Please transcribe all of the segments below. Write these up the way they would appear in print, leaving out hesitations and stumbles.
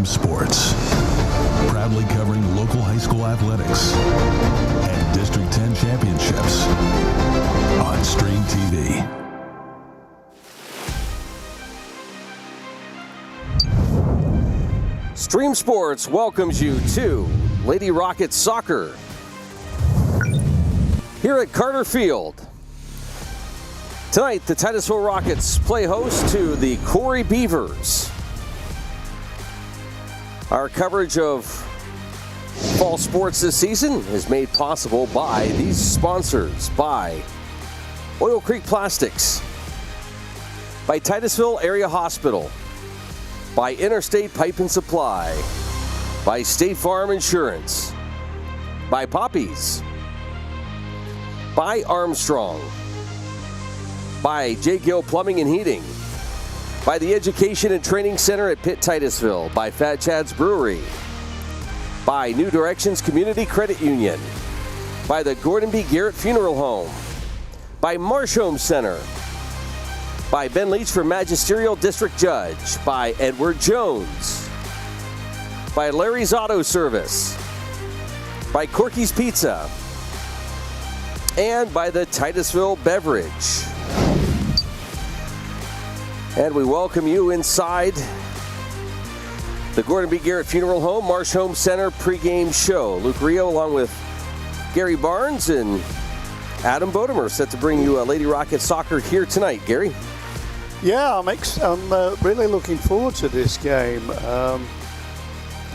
Stream Sports, proudly covering local high school athletics and District 10 championships on Stream TV. Stream Sports welcomes you to Lady Rockets Soccer here at Carter Field. Tonight, the Titusville Rockets play host to the Corry Beavers. Our coverage of fall sports this season is made possible by these sponsors: by Oil Creek Plastics, by Titusville Area Hospital, by Interstate Pipe and Supply, by State Farm Insurance, by Poppies, by Armstrong, by J. Gill Plumbing and Heating, by the Education and Training Center at Pitt Titusville, by Fat Chad's Brewery, by New Directions Community Credit Union, by the Gordon B. Garrett Funeral Home, by Marsh Home Center, by Ben Leach for Magisterial District Judge, by Edward Jones, by Larry's Auto Service, by Corky's Pizza, and by the Titusville Beverage. And we welcome you inside the Gordon B. Garrett Funeral Home, Marsh Home Center pregame show. Luke Rio along with Gary Barnes and Adam Bodemer set to bring you Lady Rocket Soccer here tonight. Gary? Yeah, I'm really looking forward to this game. I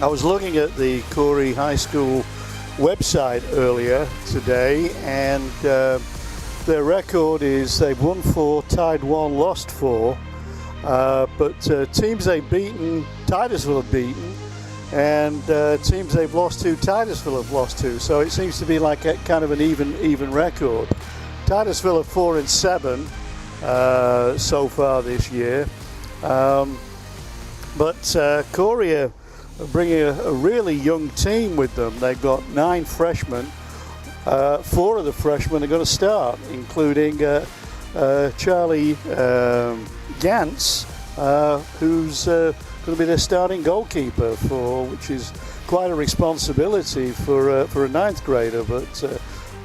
was looking at the Corry High School website earlier today, and their record is they've won 4, tied 1, lost 4. But teams they've beaten, Titusville have beaten, and teams they've lost to, Titusville have lost to. So it seems to be like a kind of an even record. Titusville are 4-7 so far this year. But Corry are bringing a really young team with them. They've got 9 freshmen. 4 of the freshmen are going to start, including Charlie Gantz, who's going to be their starting goalkeeper, which is quite a responsibility for a 9th grader. But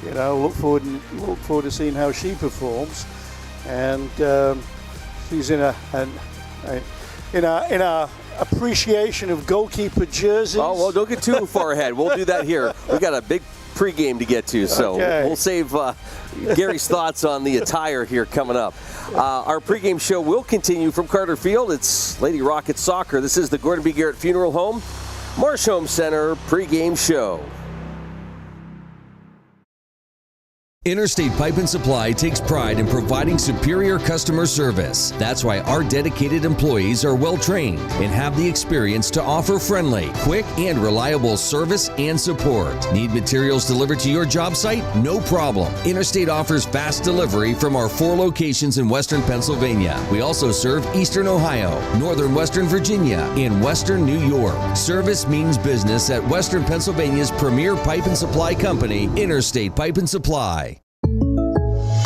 look forward to seeing how she performs. And she's in our appreciation of goalkeeper jerseys. Oh, well, don't get too far ahead. We'll do that here. We got a big pregame to get to, so we'll save Gary's thoughts on the attire here coming up. Our pregame show will continue from Carter Field. It's Lady Rocket Soccer. This is the Gordon B. Garrett Funeral Home Marsh Home Center pregame show. Interstate Pipe and Supply takes pride in providing superior customer service. That's why our dedicated employees are well trained and have the experience to offer friendly, quick, and reliable service and support. Need materials delivered to your job site? No problem. Interstate offers fast delivery from our 4 locations in Western Pennsylvania. We also serve Eastern Ohio, Northern Western Virginia, and Western New York. Service means business at Western Pennsylvania's premier pipe and supply company, Interstate Pipe and Supply.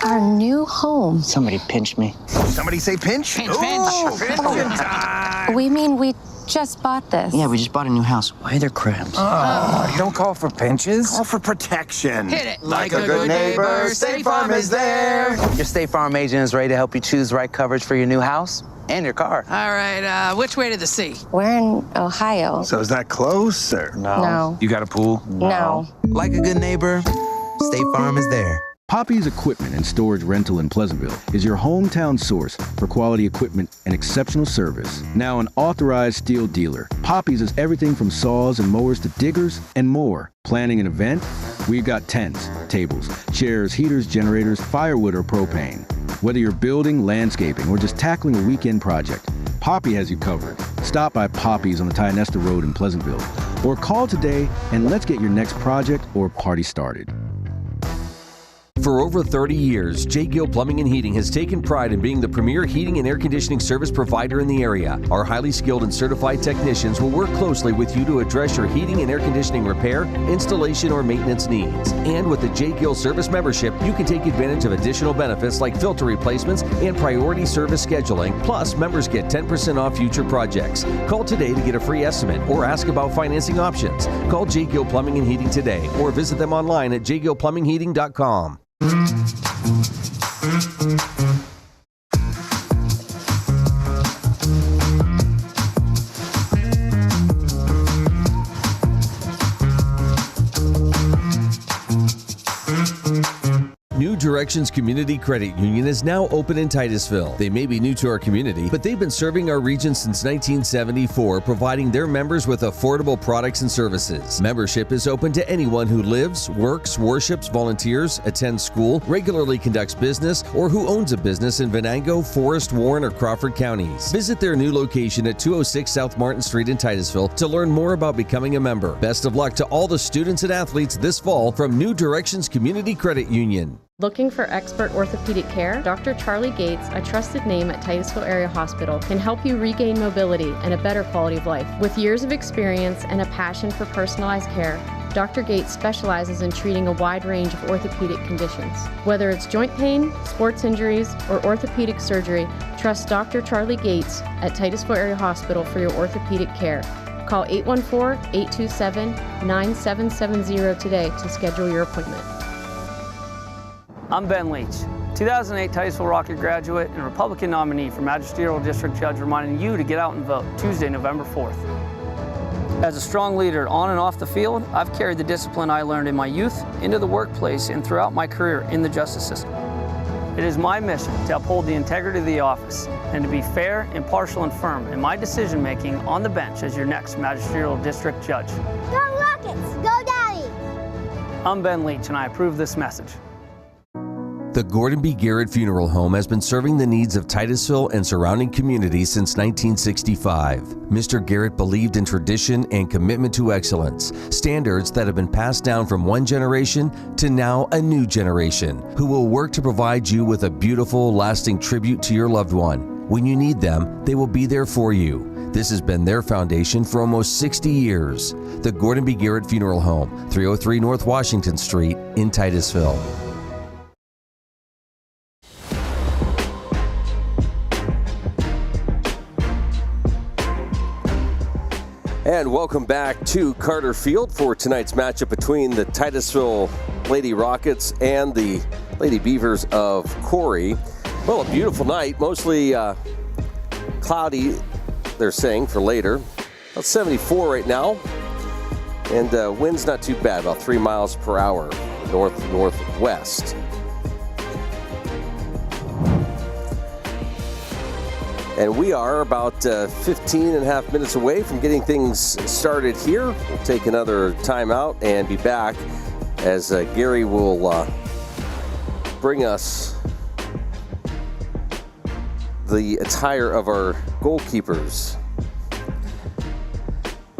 Our new home. Somebody pinch me. Somebody say pinch? Pinch, Ooh, pinch. pinch time. We mean we just bought this. Yeah, we just bought a new house. Why are there crabs? Oh, you don't call for pinches. Call for protection. Hit it. Like a good neighbor, State Farm is there. Your State Farm agent is ready to help you choose the right coverage for your new house and your car. All right, which way to the sea? We're in Ohio. So is that close, or? No. You got a pool? No. Like a good neighbor, State Farm is there. Poppy's Equipment and Storage Rental in Pleasantville is your hometown source for quality equipment and exceptional service. Now an authorized steel dealer, Poppy's is everything from saws and mowers to diggers and more. Planning an event? We've got tents, tables, chairs, heaters, generators, firewood or propane. Whether you're building, landscaping, or just tackling a weekend project, Poppy has you covered. Stop by Poppy's on the Tionesta Road in Pleasantville or call today and let's get your next project or party started. For over 30 years, J. Gill Plumbing and Heating has taken pride in being the premier heating and air conditioning service provider in the area. Our highly skilled and certified technicians will work closely with you to address your heating and air conditioning repair, installation, or maintenance needs. And with the J. Gill service membership, you can take advantage of additional benefits like filter replacements and priority service scheduling. Plus, members get 10% off future projects. Call today to get a free estimate or ask about financing options. Call J. Gill Plumbing and Heating today or visit them online at jgillplumbingheating.com. New Directions Community Credit Union is now open in Titusville. They may be new to our community, but they've been serving our region since 1974, providing their members with affordable products and services. Membership is open to anyone who lives, works, worships, volunteers, attends school, regularly conducts business, or who owns a business in Venango, Forest, Warren, or Crawford counties. Visit their new location at 206 South Martin Street in Titusville to learn more about becoming a member. Best of luck to all the students and athletes this fall from New Directions Community Credit Union. Looking for expert orthopedic care? Dr. Charlie Gates, a trusted name at Titusville Area Hospital, can help you regain mobility and a better quality of life. With years of experience and a passion for personalized care, Dr. Gates specializes in treating a wide range of orthopedic conditions. Whether it's joint pain, sports injuries, or orthopedic surgery, trust Dr. Charlie Gates at Titusville Area Hospital for your orthopedic care. Call 814-827-9770 today to schedule your appointment. I'm Ben Leach, 2008 Titusville Rocket graduate and Republican nominee for Magisterial District Judge, reminding you to get out and vote Tuesday, November 4th. As a strong leader on and off the field, I've carried the discipline I learned in my youth into the workplace and throughout my career in the justice system. It is my mission to uphold the integrity of the office and to be fair, impartial, and firm in my decision-making on the bench as your next Magisterial District Judge. Go Rockets! Go Daddy! I'm Ben Leach and I approve this message. The Gordon B. Garrett Funeral Home has been serving the needs of Titusville and surrounding communities since 1965. Mr. Garrett believed in tradition and commitment to excellence, standards that have been passed down from one generation to now a new generation, who will work to provide you with a beautiful, lasting tribute to your loved one. When you need them, they will be there for you. This has been their foundation for almost 60 years. The Gordon B. Garrett Funeral Home, 303 North Washington Street in Titusville. And welcome back to Carter Field for tonight's matchup between the Titusville Lady Rockets and the Lady Beavers of Corry. Well, a beautiful night, mostly cloudy, they're saying, for later. About 74 right now, and wind's not too bad, about 3 miles per hour, north-northwest. And we are about 15 and a half minutes away from getting things started here. We'll take another timeout and be back as Gary will bring us the attire of our goalkeepers.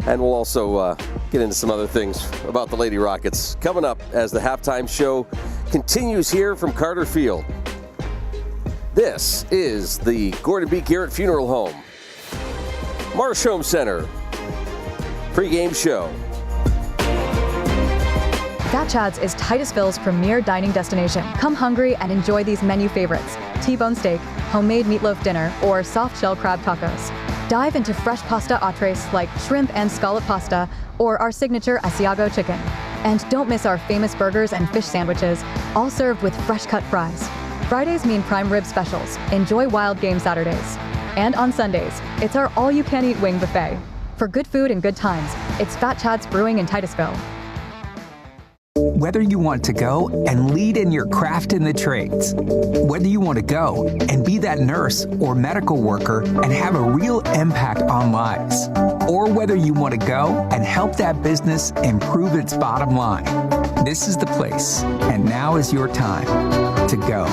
And we'll also get into some other things about the Lady Rockets coming up as the halftime show continues here from Carter Field. This is the Gordon B. Garrett Funeral Home, Marsh Home Center pregame show. Fat Chad's is Titusville's premier dining destination. Come hungry and enjoy these menu favorites: T-bone steak, homemade meatloaf dinner, or soft shell crab tacos. Dive into fresh pasta entrees like shrimp and scallop pasta, or our signature Asiago chicken. And don't miss our famous burgers and fish sandwiches, all served with fresh cut fries. Fridays mean prime rib specials. Enjoy wild game Saturdays. And on Sundays, it's our all-you-can-eat wing buffet. For good food and good times, it's Fat Chad's Brewing in Titusville. Whether you want to go and lead in your craft in the trades, whether you want to go and be that nurse or medical worker and have a real impact on lives, or whether you want to go and help that business improve its bottom line, this is the place. And now is your time to go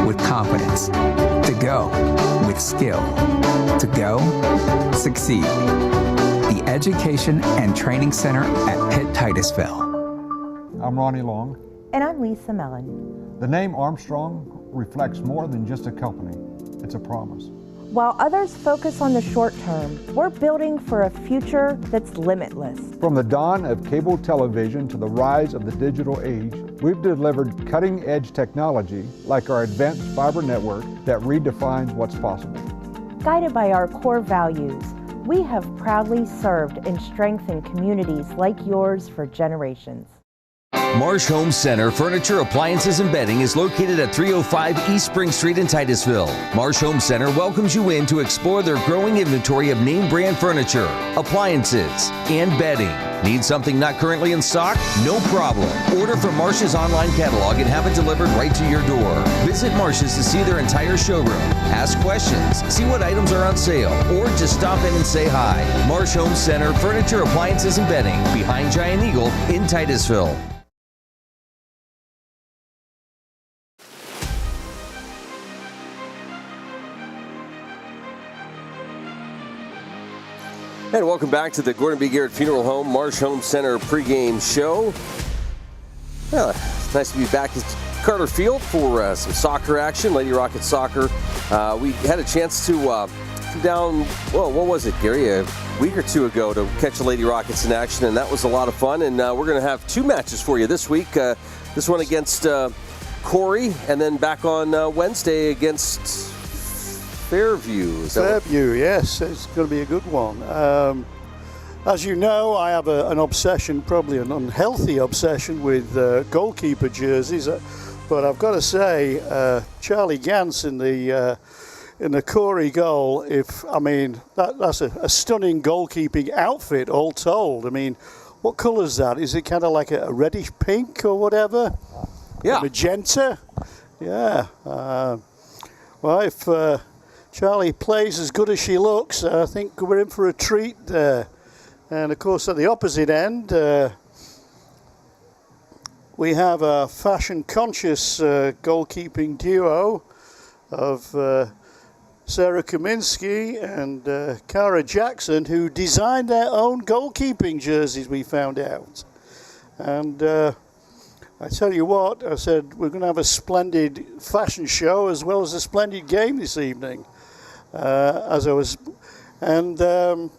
with confidence, to go with skill, to go succeed. The Education and Training Center at Pitt Titusville. I'm Ronnie Long. And I'm Lisa Mellon. The name Armstrong reflects more than just a company. It's a promise. While others focus on the short term, we're building for a future that's limitless. From the dawn of cable television to the rise of the digital age, we've delivered cutting-edge technology like our advanced fiber network that redefines what's possible. Guided by our core values, we have proudly served and strengthened communities like yours for generations. Marsh Home Center Furniture, Appliances, and Bedding is located at 305 East Spring Street in Titusville. Marsh Home Center welcomes you in to explore their growing inventory of name brand furniture, appliances, and bedding. Need something not currently in stock? No problem. Order from Marsh's online catalog and have it delivered right to your door. Visit Marsh's to see their entire showroom, ask questions, see what items are on sale, or just stop in and say hi. Marsh Home Center Furniture, Appliances, and Bedding, behind Giant Eagle in Titusville. And welcome back to the Gordon B. Garrett Funeral Home, Marsh Home Center pregame show. Well, it's nice to be back at Carter Field for some soccer action, Lady Rockets soccer. We had a chance to come down, well, what was it, Gary? A week or two ago to catch the Lady Rockets in action, and that was a lot of fun. And we're going to have two matches for you this week. This one against Corry, and then back on Wednesday against Fairview. Fairview, yes, it's going to be a good one. As you know, I have an obsession, probably an unhealthy obsession with goalkeeper jerseys, but I've got to say, Charlie Gantz in the Corry goal, that's a stunning goalkeeping outfit, all told. I mean, what colour is that? Is it kind of like a reddish pink or whatever? Yeah. Magenta? Yeah. Well, if Charlie plays as good as she looks, I think we're in for a treat there. And of course, at the opposite end, we have a fashion-conscious goalkeeping duo of Sarah Kaminsky and Cara Jackson, who designed their own goalkeeping jerseys, we found out. And I tell you what, I said, we're going to have a splendid fashion show as well as a splendid game this evening. as I was, and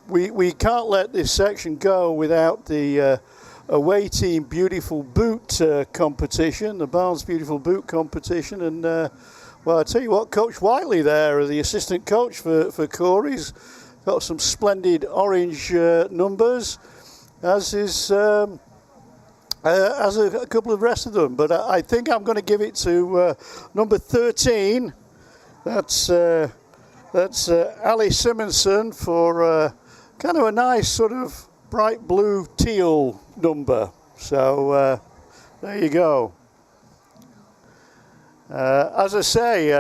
we can't let this section go without the away team Beautiful Boot competition, the Barnes Beautiful Boot competition, and well, I tell you what, Coach Whiteley there, the assistant coach for Corry's, got some splendid orange numbers, as is as a couple of the rest of them. But I think I'm going to give it to number 13. That's Ali Simonson for kind of a nice sort of bright blue teal number. So there you go. As I say,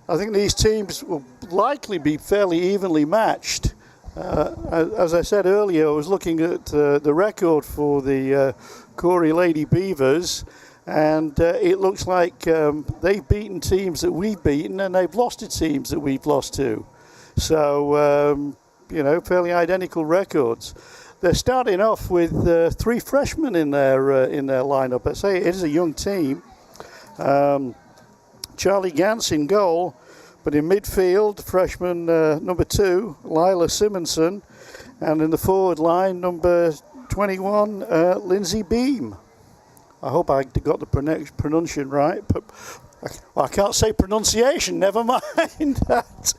I think these teams will likely be fairly evenly matched. As I said earlier, I was looking at the record for the Corry Lady Beavers, and it looks like they've beaten teams that we've beaten, and they've lost to teams that we've lost to. So, you know, fairly identical records. They're starting off with 3 freshmen in their lineup. I say it is a young team. Charlie Gantz in goal, but in midfield, freshman number 2, Lila Simonson, and in the forward line, number 21, Lindsay Beam. I hope I got the pronunciation right, but I can't say pronunciation, never mind that.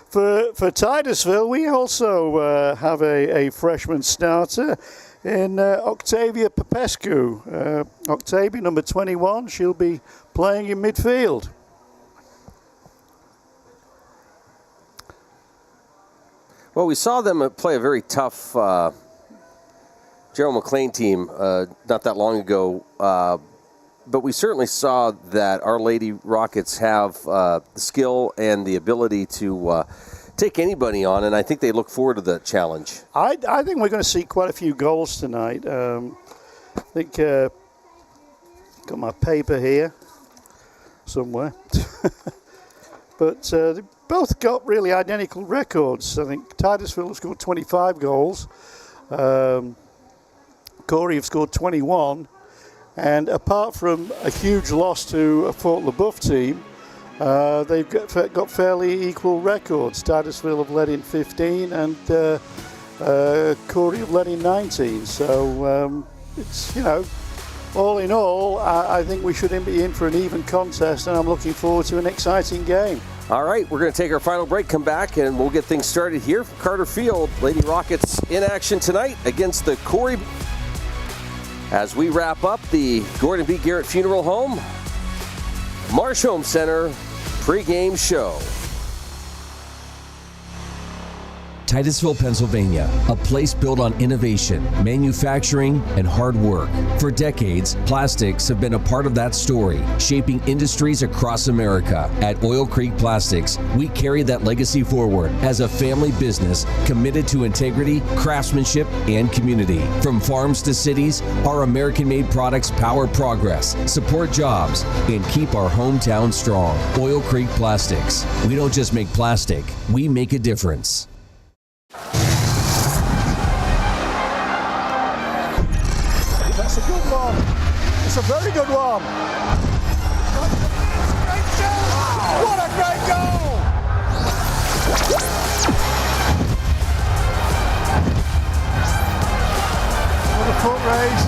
For Titusville, we also have a freshman starter in Octavia Popescu. Octavia, number 21, she'll be playing in midfield. Well, we saw them play a very tough Gerald McLean team not that long ago, but we certainly saw that our Lady Rockets have the skill and the ability to take anybody on, and I think they look forward to the challenge. I think we're going to see quite a few goals tonight. I think got my paper here somewhere. But they both got really identical records. I think Titusville have scored 25 goals. Corry have scored 21. And apart from a huge loss to a Fort LeBoeuf team, they've got fairly equal records. Titusville have led in 15 and Corry have led in 19. So it's, you know, all in all, I think we should be in for an even contest, and I'm looking forward to an exciting game. All right, we're going to take our final break, come back, and we'll get things started here from Carter Field. Lady Rockets in action tonight against the Corry. As we wrap up the Gordon B. Garrett Funeral Home Marsh Home Center pregame show. Titusville, Pennsylvania, a place built on innovation, manufacturing, and hard work. For decades, plastics have been a part of that story, shaping industries across America. At Oil Creek Plastics, we carry that legacy forward as a family business committed to integrity, craftsmanship, and community. From farms to cities, our American-made products power progress, support jobs, and keep our hometown strong. Oil Creek Plastics. We don't just make plastic, we make a difference. That's a good one. It's a very good one. Great shot! Wow. What a great goal! What a foot raise.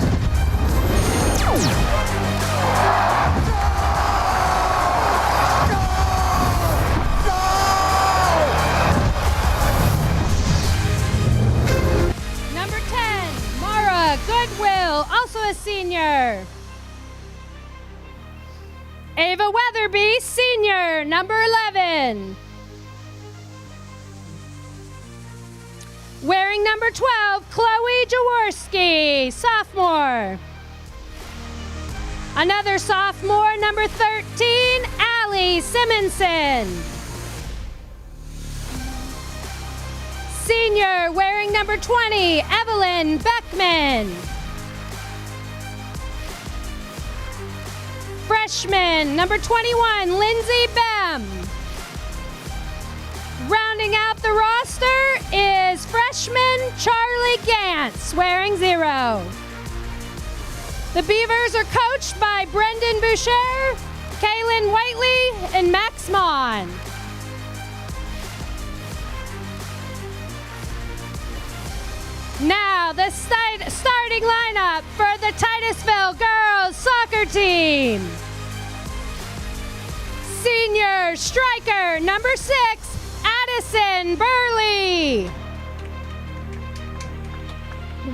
Goodwill, also a senior. Ava Weatherby, senior, number 11. Wearing number 12, Chloe Jaworski, sophomore. Another sophomore, number 13, Allie Simonson. Senior, wearing number 20, Evelyn Beckman. Freshman, number 21, Lindsay Bem. Rounding out the roster is freshman Charlie Gantz, wearing 0. The Beavers are coached by Brendan Boucher, Kaylin Whiteley, and Max Mon. the starting lineup for the Titusville girls soccer team. Senior striker number 6, Addison Burley.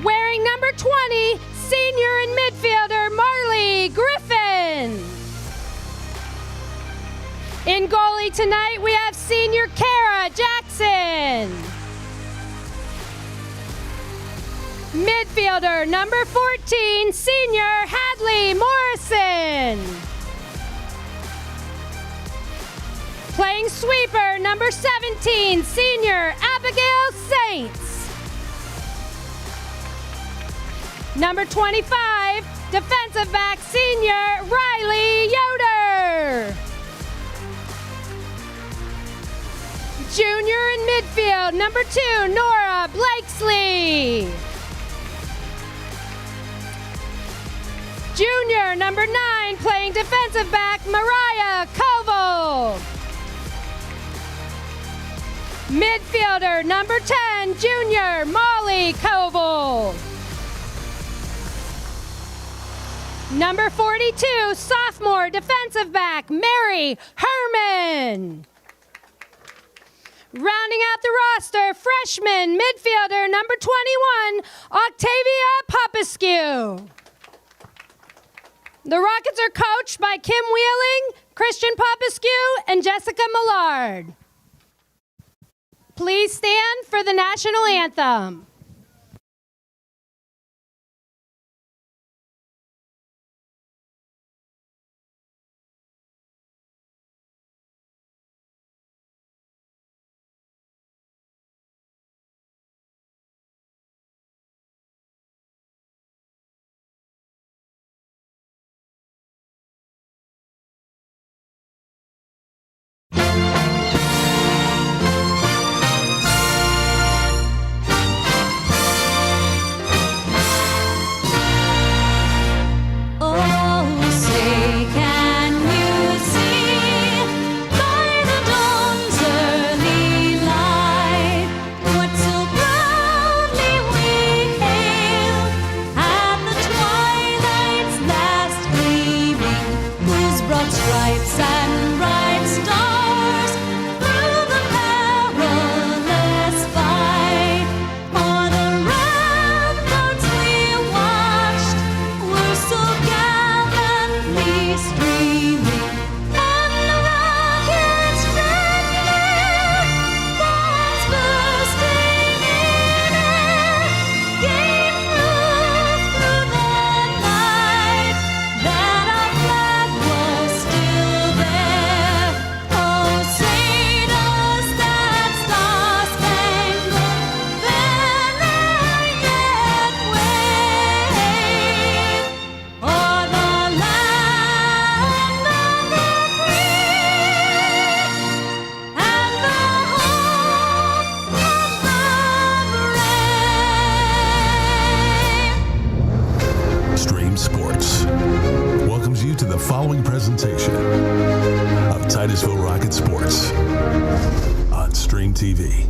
Wearing number 20, senior and midfielder Marley Griffin. In goalie tonight, we have senior Kara Jackson. Midfielder number 14, senior Hadley Morrison. Playing sweeper number 17, senior Abigail Saints. Number 25, defensive back senior Riley Yoder. Junior in midfield, number 2, Nora Blakesley. Junior, number 9, playing defensive back, Mariah Koval. Midfielder, number 10, junior, Molly Koval. Number 42, sophomore defensive back, Mary Herman. Rounding out the roster, freshman midfielder, number 21, Octavia Popescu. The Rockets are coached by Kim Wheeling, Christian Popescu, and Jessica Millard. Please stand for the national anthem. presentation of Titusville Rocket Sports on Stream TV.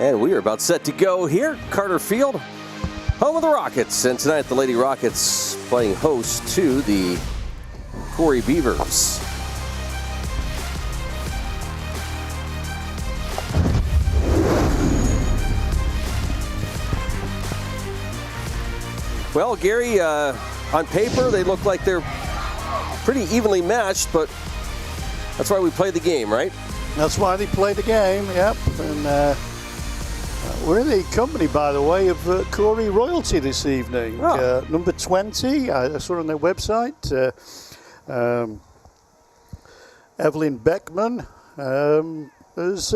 And we are about set to go here at Carter Field, home of the Rockets. And tonight the Lady Rockets playing host to the Corry Beavers. Well, Gary, on paper they look like they're pretty evenly matched, but that's why we play the game, right? That's why they play the game, yep. And we're in the company, by the way, of Corry Royalty this evening. Oh. Number 20, I saw on their website, Evelyn Beckman is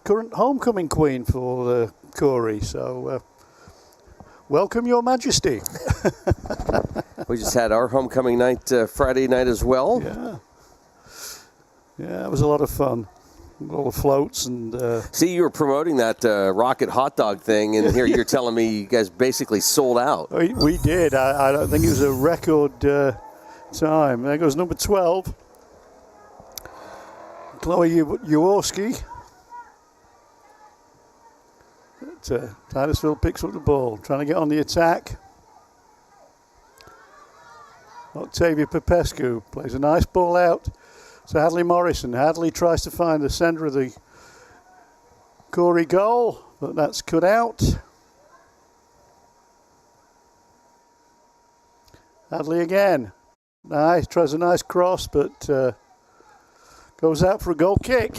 current homecoming queen for Corry. So welcome, Your Majesty. We just had our homecoming night Friday night as well. Yeah, it was a lot of fun. Little floats and... See, you were promoting that rocket hot dog thing, and here you're telling me you guys basically sold out. We did. I don't think it was a record time. There goes number 12. Chloe Jaworski. but Titusville picks up the ball, trying to get on the attack. Octavia Popescu plays a nice ball out to Hadley Morrison. Hadley tries to find the centre of the Corry goal, but that's cut out. Hadley again. Nice, tries a nice cross, but goes out for a goal kick.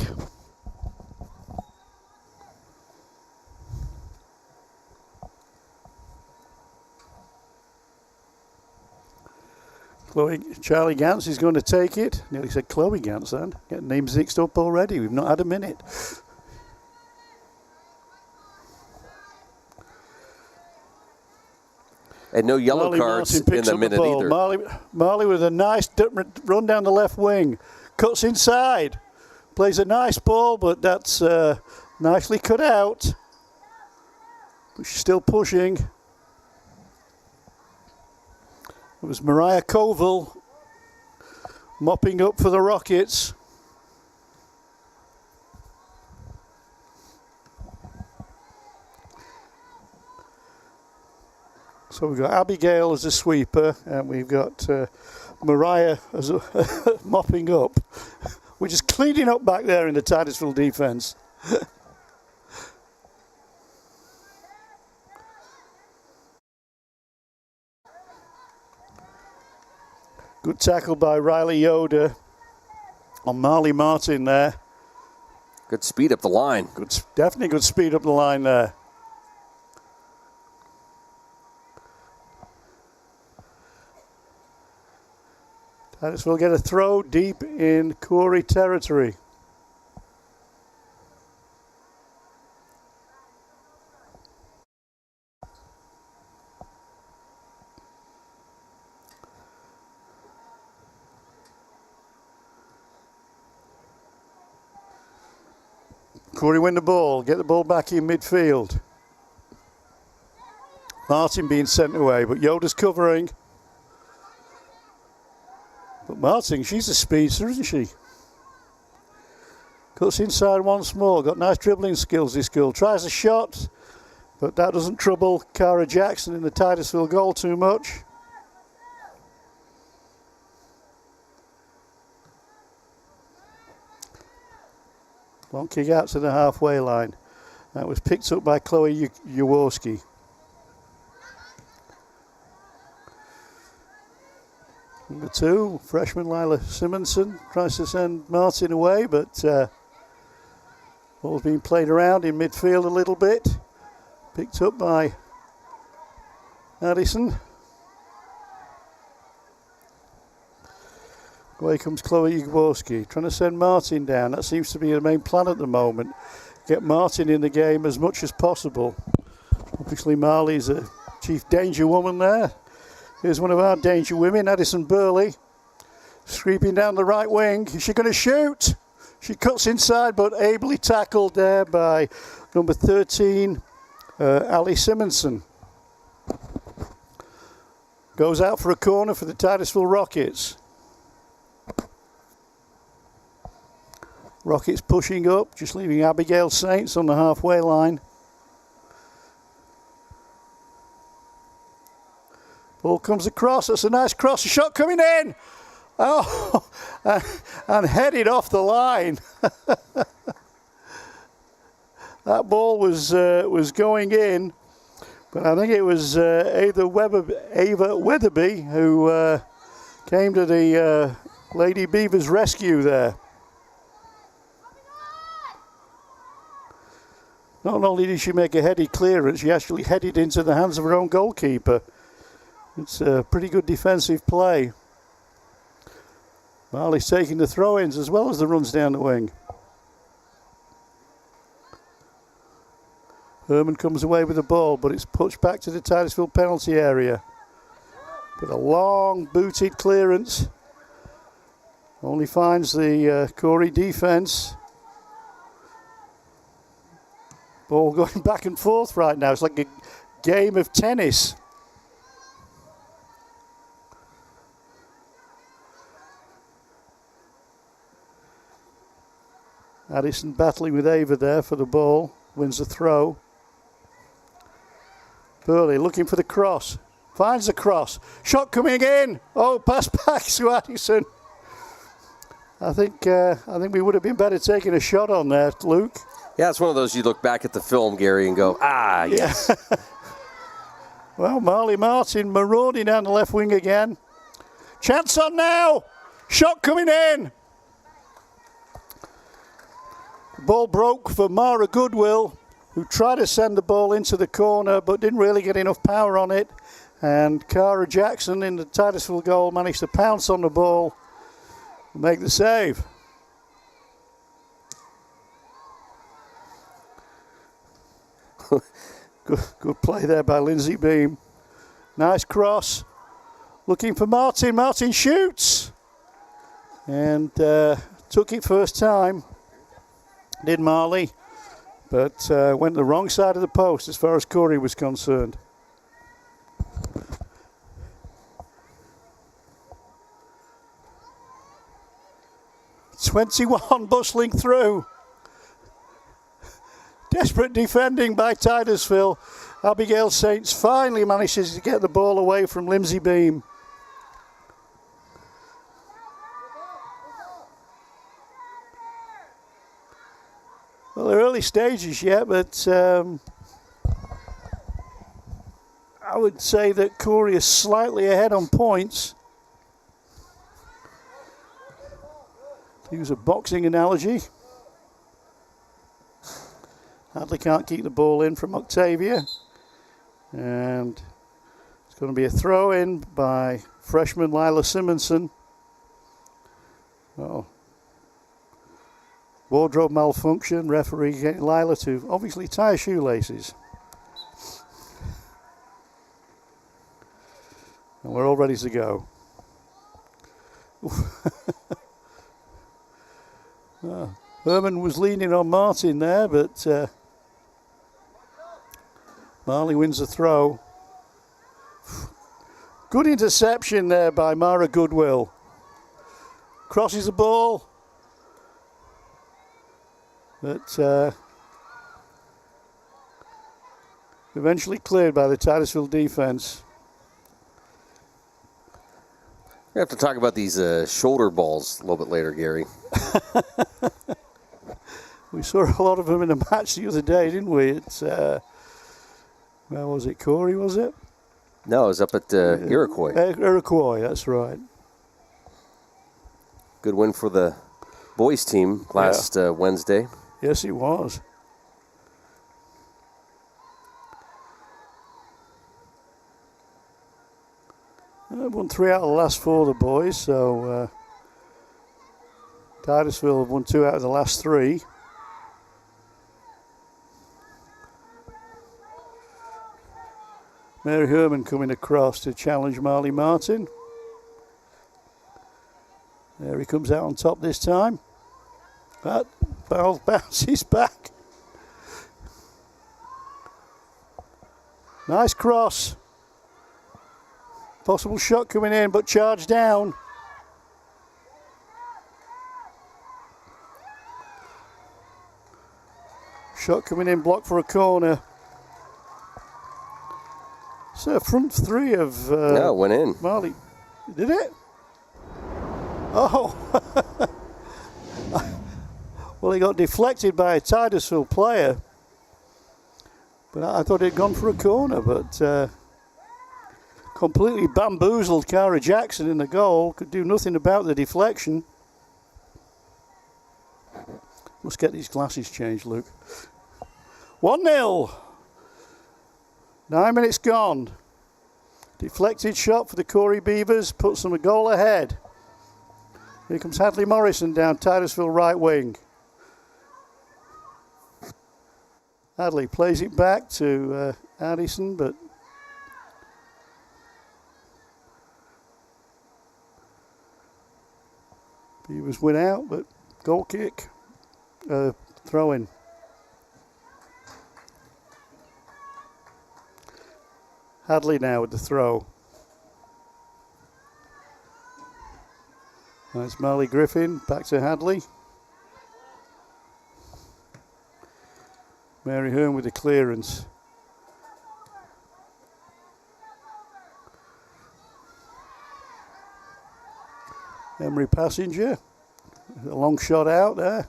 Charlie Gantz is going to take it. Nearly said Chloe Gantz then. Getting names mixed up already. We've not had a minute. And no yellow Marley cards Martin in the minute either. Marley with a nice run down the left wing. Cuts inside. Plays a nice ball, but that's nicely cut out. But she's still pushing. It was Mariah Koval mopping up for the Rockets. So we've got Abigail as a sweeper, and we've got Mariah as a mopping up. We're just cleaning up back there in the Titusville defense. Good tackle by Riley Yoder on Marley Martin there. Good speed up the line. Definitely good speed up the line there. Titusville get a throw deep in Corry territory. Corry win the ball, get the ball back in midfield. Martin being sent away, but Yoda's covering. But Martin, she's a speedster, isn't she? Cuts inside once more, got nice dribbling skills, this girl. Tries a shot, but that doesn't trouble Cara Jackson in the Titusville goal too much. Long kick out to the halfway line. That was picked up by Chloe Jaworski. Number 2, freshman Lila Simonson tries to send Martin away, but ball's being played around in midfield a little bit. Picked up by Addison. Away comes Chloe Jaworski, trying to send Martin down. That seems to be the main plan at the moment. Get Martin in the game as much as possible. Obviously Marley's a chief danger woman there. Here's one of our danger women, Addison Burley. Sweeping down the right wing. Is she going to shoot? She cuts inside, but ably tackled there by number 13, Ali Simonson. Goes out for a corner for the Titusville Rockets. Rockets pushing up, just leaving Abigail Saints on the halfway line. Ball comes across, that's a nice cross, a shot coming in. Oh, and headed off the line. That ball was going in, but I think it was Ava Weatherby who came to the Lady Beavers rescue there. Not only did she make a heady clearance, she actually headed into the hands of her own goalkeeper. It's a pretty good defensive play. Marley's taking the throw-ins as well as the runs down the wing. Herman comes away with the ball, but it's pushed back to the Titusville penalty area. With a long booted clearance. Only finds the Corry defence. Ball going back and forth right now. It's like a game of tennis. Addison battling with Ava there for the ball. Wins the throw. Burley looking for the cross. Finds the cross. Shot coming in. Oh, pass back to Addison. I think we would have been better taking a shot on that, Luke. Yeah, it's one of those you look back at the film, Gary, and go, yes. Yeah. Well, Marley Martin marauding down the left wing again. Chance on now. Shot coming in. Ball broke for Mara Goodwill, who tried to send the ball into the corner but didn't really get enough power on it. And Cara Jackson in the Titusville goal managed to pounce on the ball and make the save. Good play there by Lindsay Beam. Nice cross. Looking for Martin. Martin shoots. And took it first time. Did Marley. But went the wrong side of the post as far as Corry was concerned. .21 bustling through. Desperate defending by Titusville. Abigail Saints finally manages to get the ball away from Lindsay Beam. Well, they're early stages yet, but I would say that Corry is slightly ahead on points. To use a boxing analogy. Hadley can't keep the ball in from Octavia. And it's going to be a throw in by freshman Lila Simonson. Oh. Wardrobe malfunction, referee getting Lila to obviously tie her shoelaces. And we're all ready to go. Herman was leaning on Martin there, but Marley wins the throw. Good interception there by Mara Goodwill. Crosses the ball. But eventually cleared by the Titusville defense. We have to talk about these shoulder balls a little bit later, Gary. We saw a lot of them in the match the other day, didn't we? It's where was it? Corry, was it? No, it was up at Iroquois. Iroquois, that's right. Good win for the boys team last Wednesday. Yes, it was. Won 3 out of the last 4 of the boys, so Titusville have won 2 out of the last 3. Mary Herman coming across to challenge Marley Martin. There he comes out on top this time. That ball bounces back. Nice cross. Possible shot coming in, but charged down. Shot coming in, blocked for a corner. So front 3 of no, went in. Marley. Did it? Oh. Well, he got deflected by a Titusville player. But I thought he'd gone for a corner, but completely bamboozled Cara Jackson in the goal. Could do nothing about the deflection. Must get these glasses changed, Luke. 1-0. 9 minutes gone. Deflected shot for the Corry Beavers. Puts them a goal ahead. Here comes Hadley Morrison down Titusville right wing. Hadley plays it back to Addison, but Beavers win out, but goal kick, throw in. Hadley now with the throw. That's Marley Griffin, back to Hadley. Mary Hearn with the clearance. Emery Passenger. A long shot out there.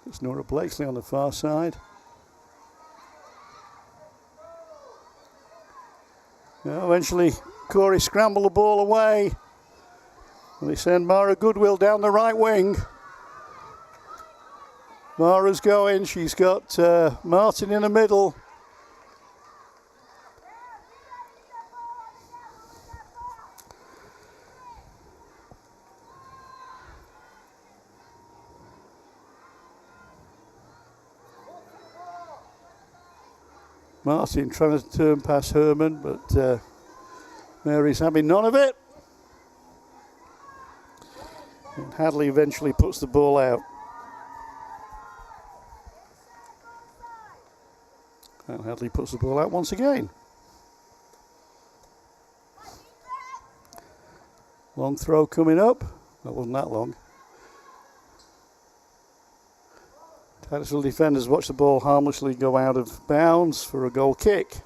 It's Nora Blakesley on the far side. Now eventually, Corry scrambled the ball away. And they send Mara Goodwill down the right wing. Mara's going. She's got Martin in the middle. Martin trying to turn past Herman, but Mary's having none of it. And Hadley eventually puts the ball out. And Hadley puts the ball out once again. Long throw coming up. That wasn't that long. Titusville defenders watch the ball harmlessly go out of bounds for a goal kick.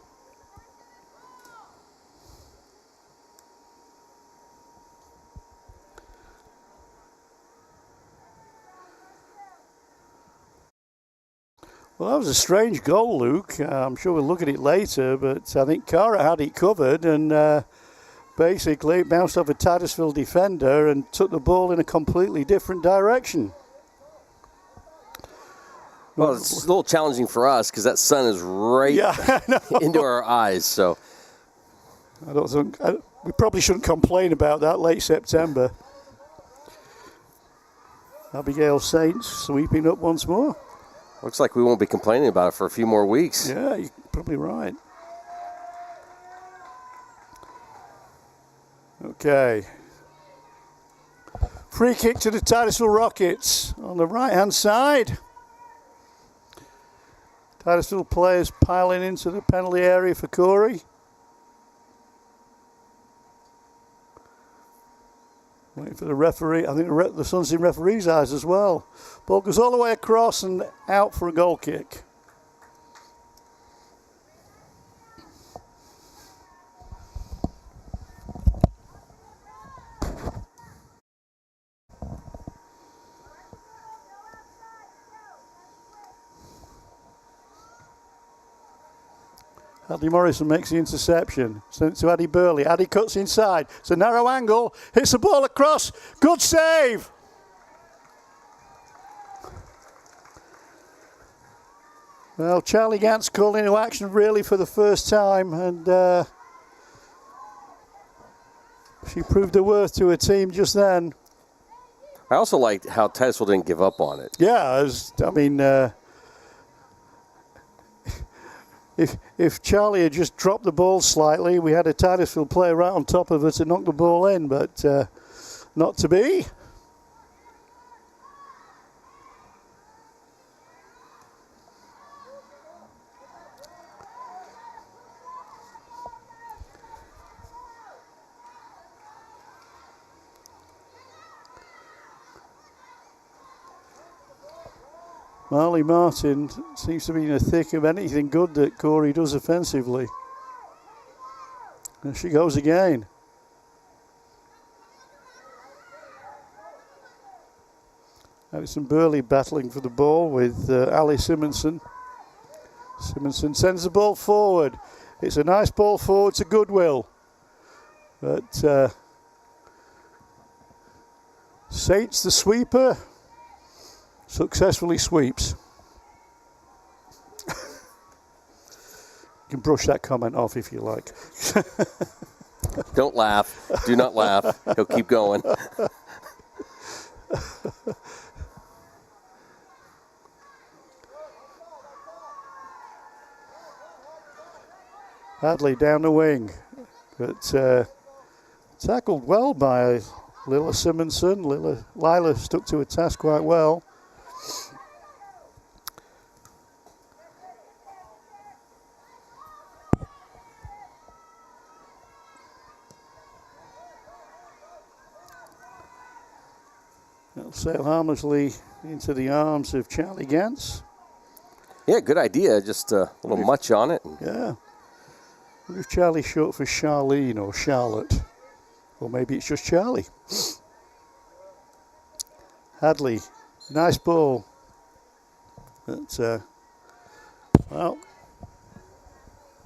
Well, that was a strange goal, Luke. I'm sure we'll look at it later, but I think Cara had it covered and basically it bounced off a Titusville defender and took the ball in a completely different direction. Well, it's a little challenging for us because that sun is right into our eyes. So I don't think we probably shouldn't complain about that late September. Abigail Saints sweeping up once more. Looks like we won't be complaining about it for a few more weeks. Yeah, you're probably right. Okay. Free kick to the Titusville Rockets on the right-hand side. Titusville players piling into the penalty area for Corry. Waiting for the referee. I think the sun's in referee's eyes as well. Ball goes all the way across and out for a goal kick. Addy Morrison makes the interception. Sent to Addy Burley. Addy cuts inside. It's a narrow angle. Hits the ball across. Good save. Well, Charlie Gantz called into action really for the first time, and she proved her worth to her team just then. I also liked how Titusville didn't give up on it. Yeah, If Charlie had just dropped the ball slightly, we had a Titusville player right on top of her to knock the ball in, but not to be. Marley Martin seems to be in the thick of anything good that Corry does offensively. And she goes again. Addison Burley battling for the ball with Ali Simonson. Simonson sends the ball forward. It's a nice ball forward to Goodwill. But Saints, the sweeper, successfully sweeps. You can brush that comment off if you like. Don't laugh. Do not laugh. He'll keep going. Hadley down the wing, but tackled well by Lila Simonson. Lila stuck to her task quite well. It'll sail harmlessly into the arms of Charlie Gantz. Yeah, good idea. Just a little much on it. Yeah. I wonder if Charlie's short for Charlene or Charlotte. Or maybe it's just Charlie. Hadley, nice ball. But, well,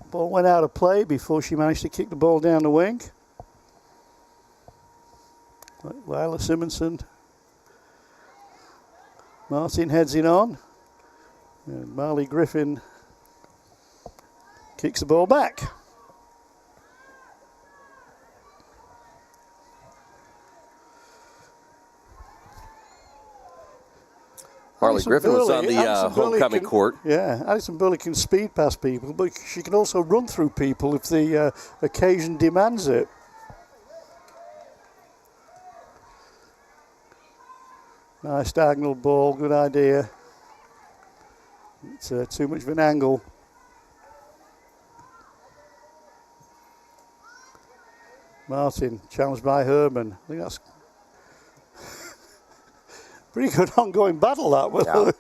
ball went out of play before she managed to kick the ball down the wing. Lila Simonson. Martin heads it on. And Marley Griffin kicks the ball back. Marley Griffin was on the homecoming court. Yeah, Alison Burley can speed past people, but she can also run through people if the occasion demands it. Nice diagonal ball, good idea. It's too much of an angle. Martin, challenged by Herman. I think that's pretty good ongoing battle, that one. Yeah.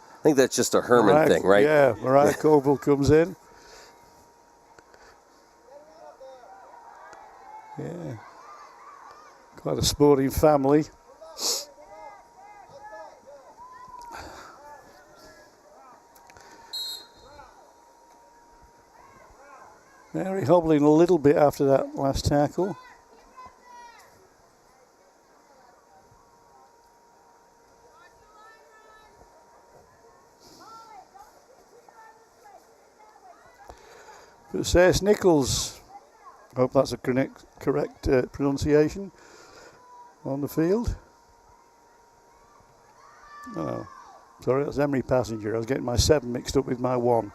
I think that's just a Herman thing, right? Yeah, Mariah Coble comes in. Yeah. Quite a sporting family. Mary hobbling a little bit after that last tackle. But says Nichols, hope that's a correct pronunciation, on the field. Oh, sorry, that's Emery Passenger. I was getting my 7 mixed up with my 1.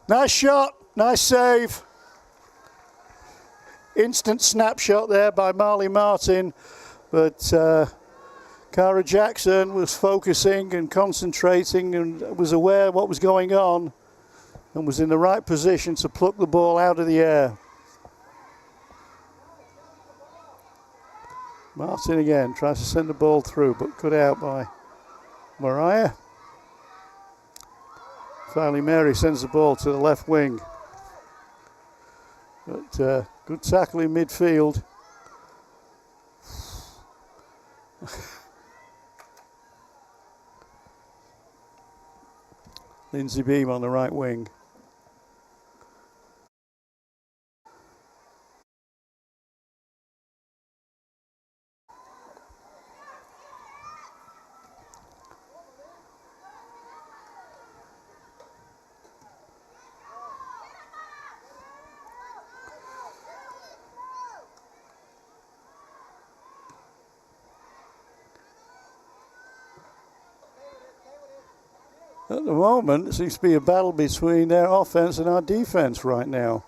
Nice shot, nice save. Instant snapshot there by Marley Martin, but Cara Jackson was focusing and concentrating and was aware of what was going on and was in the right position to pluck the ball out of the air. Martin again tries to send the ball through, but cut out by Mariah. Finally, Mary sends the ball to the left wing. But good tackle in midfield. Lindsay Beam on the right wing. At the moment, it seems to be a battle between their offense and our defense right now.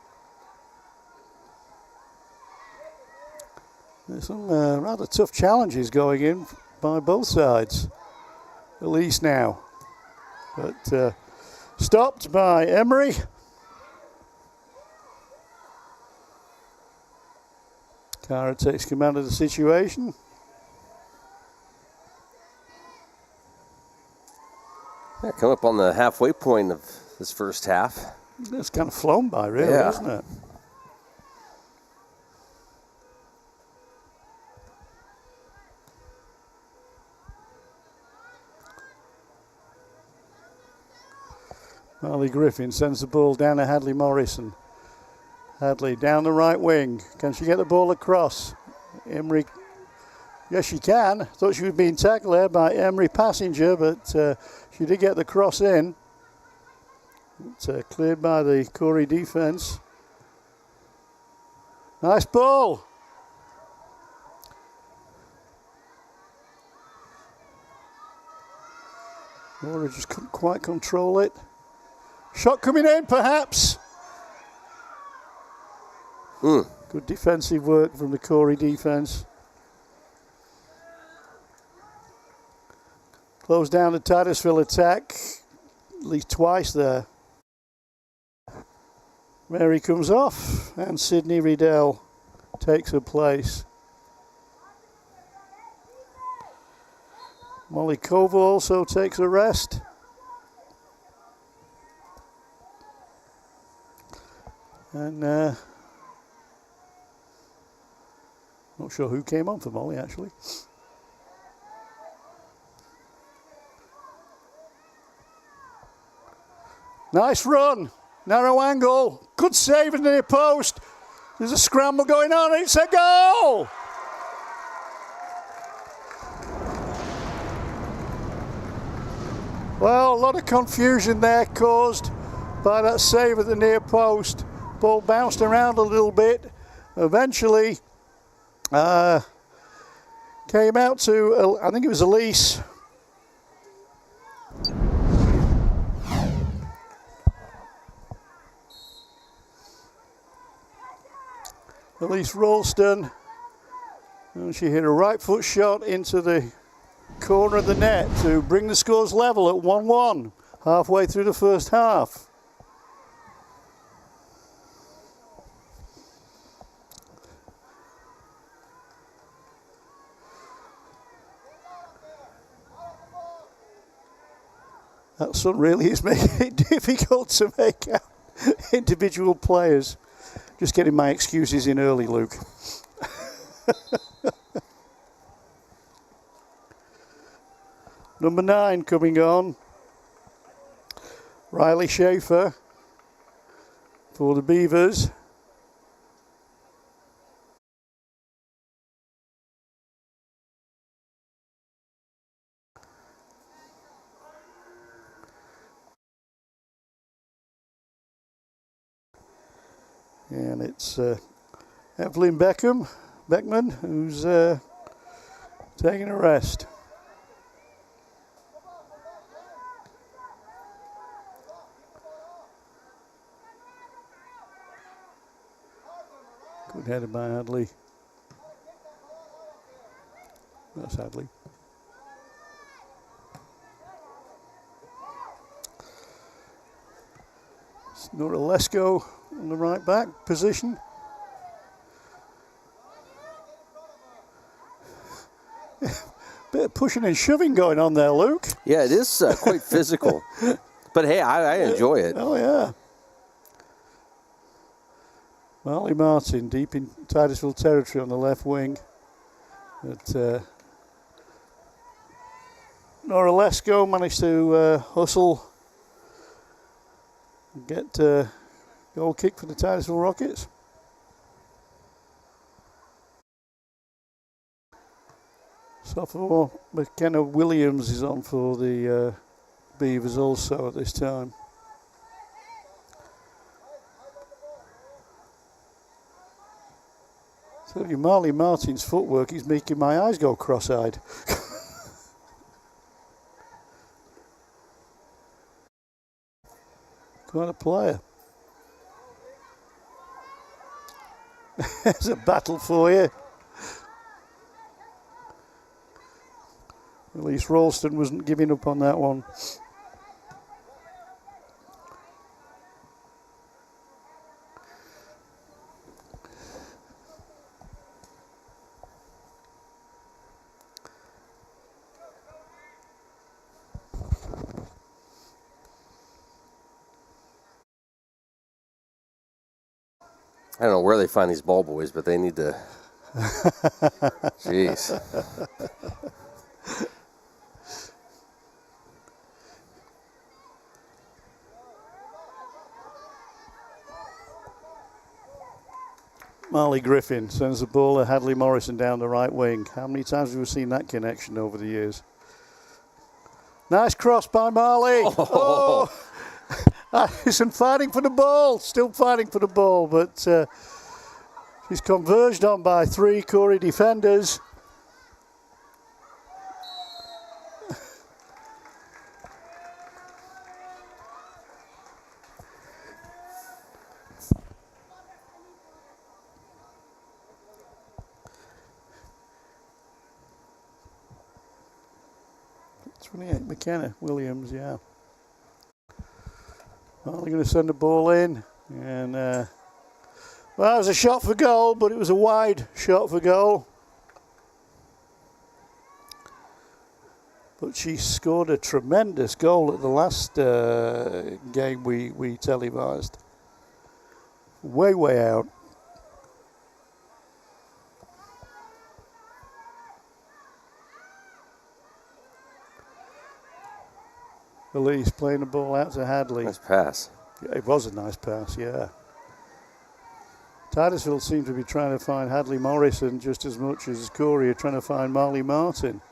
There's some rather tough challenges going in by both sides, at least now. But stopped by Emery. Cara takes command of the situation. Yeah, come up on the halfway point of this first half. It's kind of flown by, really, isn't it? Marley Griffin sends the ball down to Hadley Morrison. Hadley down the right wing. Can she get the ball across? Emery. Yes, she can. Thought she was being tackled there by Emery Passenger, but she did get the cross in. It's cleared by the Corry defense. Nice ball. Laura just couldn't quite control it. Shot coming in, perhaps. Good defensive work from the Corry defense. Close down the Titusville attack at least twice there. Mary comes off and Sydney Riddell takes her place. Molly Cover also takes a rest. And not sure who came on for Molly actually. Nice run, narrow angle, good save in the near post. There's a scramble going on, and it's a goal! Well, a lot of confusion there caused by that save at the near post. Ball bounced around a little bit. Eventually came out to, I think it was Elise. Elise Ralston, and she hit a right foot shot into the corner of the net to bring the scores level at 1-1 halfway through the first half. That sun really is making it difficult to make out individual players. Just getting my excuses in early, Luke. Number 9 coming on. Riley Schaefer for the Beavers. And it's Evelyn Beckman, who's taking a rest. Good header by Hadley. That's Hadley. Nora Lesko on the right back position. Bit of pushing and shoving going on there, Luke. Yeah, it is quite physical. But hey, I enjoy it. Oh, yeah. Marley Martin deep in Titusville territory on the left wing. But Nora Lesko managed to hustle, get a goal kick for the Titusville Rockets. Sophomore McKenna Williams is on for the Beavers also at this time. Tell you, Marley Martin's footwork is making my eyes go cross-eyed. Quite a player. There's a battle for you. At least Ralston wasn't giving up on that one. I don't know where they find these ball boys, but they need to. Jeez. Marley Griffin sends the ball to Hadley Morrison down the right wing. How many times have we seen that connection over the years? Nice cross by Marley. Oh. Isn't fighting for the ball, still fighting for the ball, but she's converged on by 3 Corry defenders. 28, McKenna Williams, yeah. Well, they're going to send the ball in. And, well, it was a shot for goal, but it was a wide shot for goal. But she scored a tremendous goal at the last game we televised. Way out. Elise playing the ball out to Hadley. Nice pass. Yeah, it was a nice pass, yeah. Titusville seemed to be trying to find Hadley Morrison just as much as Corry are trying to find Marley Martin.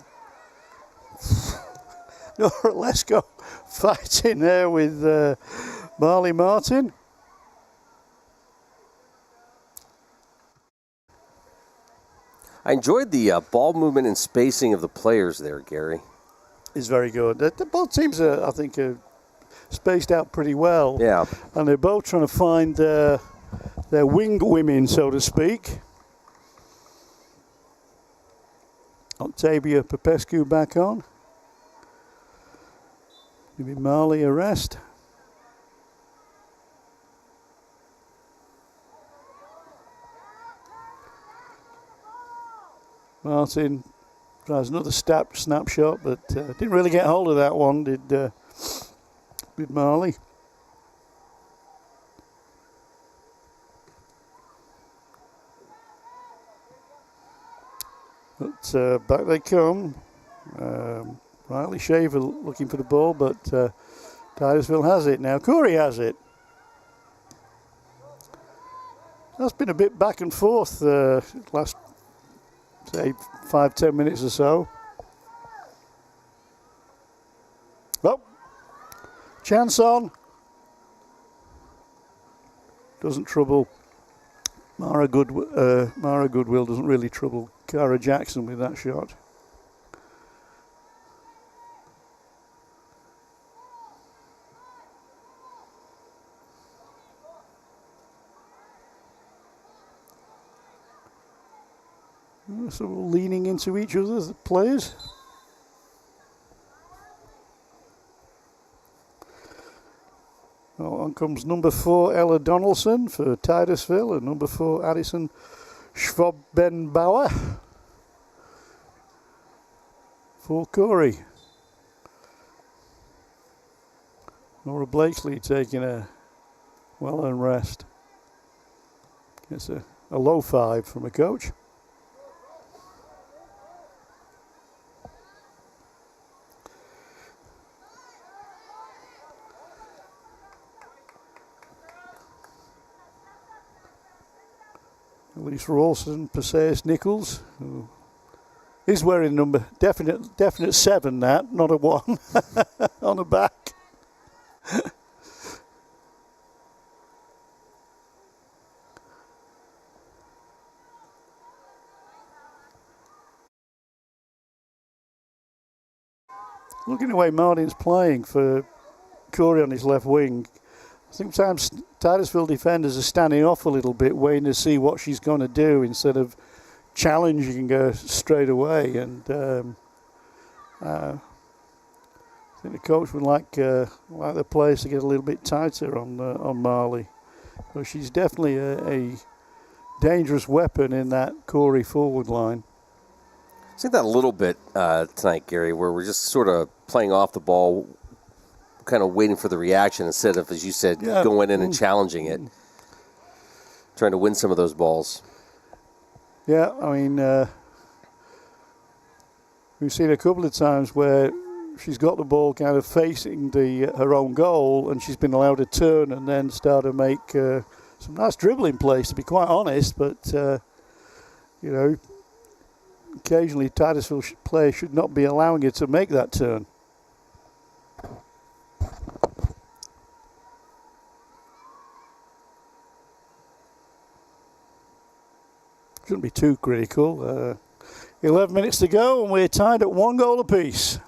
Nora Lesko fighting there with Marley Martin. I enjoyed the ball movement and spacing of the players there, Gary. It's very good. Both teams, I think, are spaced out pretty well. Yeah. And they're both trying to find their wing women, so to speak. Octavia Popescu back on. Maybe Marley a rest. Martin tries another snapshot, but didn't really get hold of that one, did Marley. But back they come. Riley Shaver looking for the ball, but Titusville has it now. Corry has it. That's been a bit back and forth last, say, 5-10 minutes or so. Oh, chance on. Doesn't trouble. Mara Goodwill doesn't really trouble Cara Jackson with that shot. So leaning into each other, the players. Well, on comes number 4, Ella Donaldson for Titusville, and number 4, Addison Schwabbenbauer for Corry. Nora Blakesley taking a well-earned rest. Gets a low 5 from a coach. Elise Rawson, Perseus Nichols, who is wearing number definite 7. That, not a 1 on the back. Looking the way Martin's playing for Corry on his left wing, I think sometimes Titusville defenders are standing off a little bit, waiting to see what she's going to do instead of challenging her straight away. And I think the coach would like the players to get a little bit tighter on Marley. But she's definitely a dangerous weapon in that Corry forward line. I think that a little bit tonight, Gary, where we're just sort of playing off the ball, kind of waiting for the reaction instead of, as you said, going in and challenging it, trying to win some of those balls. Yeah, I mean, we've seen a couple of times where she's got the ball kind of facing her own goal, and she's been allowed to turn and then start to make some nice dribbling plays, to be quite honest. But you know, occasionally Titusville players should not be allowing her to make that turn. Shouldn't be too critical. 11 minutes to go, and we're tied at 1 goal apiece.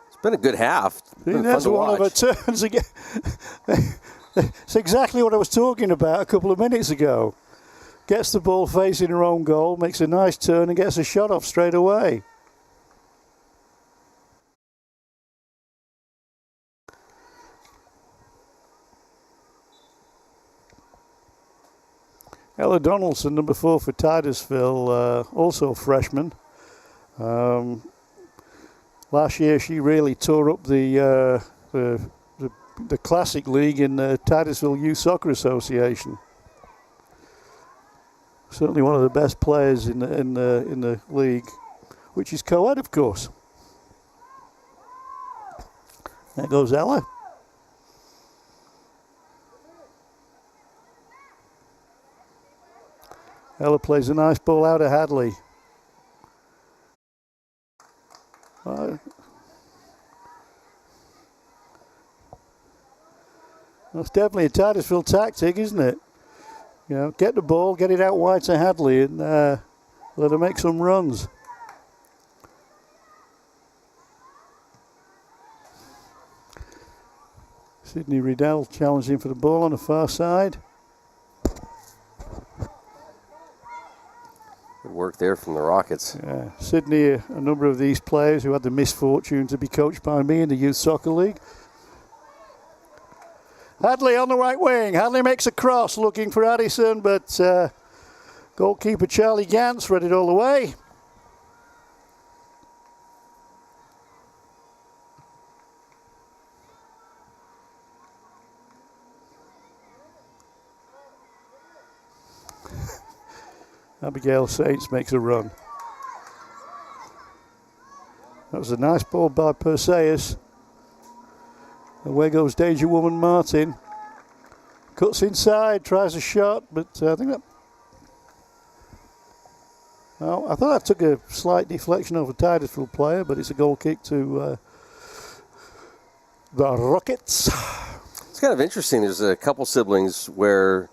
It's been a good half. That's one of her turns again. It's exactly what I was talking about a couple of minutes ago. Gets the ball facing her own goal, makes a nice turn and gets a shot off straight away. Ella Donaldson, number 4 for Titusville, also freshman. Last year she really tore up the Classic League in the Titusville Youth Soccer Association. Certainly one of the best players in the league, which is co-ed, of course. There goes Ella. Ella plays a nice ball out of Hadley. That's definitely a Titusville tactic, isn't it? You know, get the ball, get it out wide to Hadley, and let her make some runs. Sydney Riddell challenging for the ball on the far side. Good work there from the Rockets. Yeah. Sydney, a number of these players who had the misfortune to be coached by me in the Youth Soccer League. Hadley on the right wing. Hadley makes a cross looking for Addison, but goalkeeper Charlie Gantz read it all the way. Abigail Saints makes a run. That was a nice ball by Perseus. Away goes Danger Woman Martin. Cuts inside, tries a shot, but I think that... Well, I thought that took a slight deflection off a Titusville player, but it's a goal kick to the Rockets. It's kind of interesting. There's a couple siblings where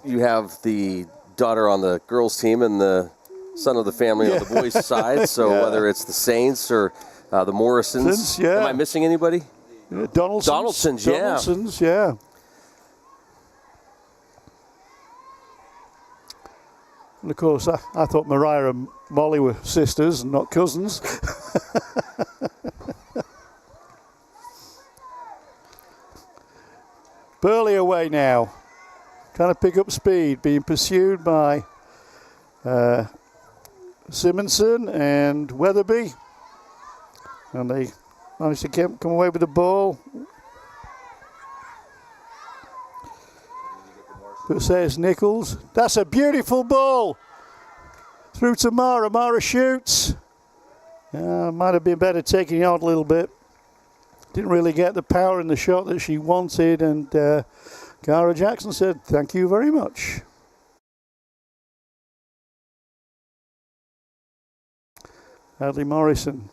you have the daughter on the girls' team and the son of the family on the boys' side. So whether it's the Saints or the Morrisons. Am I missing anybody? Yeah, Donaldsons, yeah. And of course, I thought Mariah and Molly were sisters and not cousins. Burley away now. Trying to pick up speed, being pursued by Simonson and Weatherby. And they managed to come away with the ball. But says Nichols. That's a beautiful ball. Through to Mara. Mara shoots. Might have been better taking it out a little bit. Didn't really get the power in the shot that she wanted. And Cara Jackson said, thank you very much. Hadley Morrison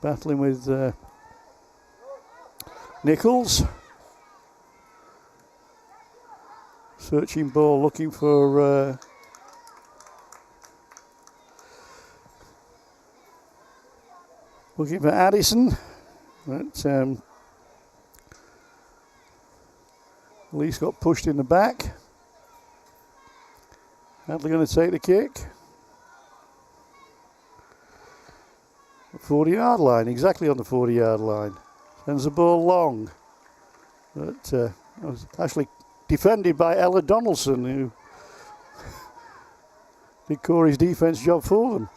battling with Nichols. Searching ball, looking for Addison. But Elise got pushed in the back. Hadley going to take the kick. 40-yard line, exactly on the 40-yard line. Sends the ball long. But was actually defended by Ella Donaldson, who did Corey's defense job for them.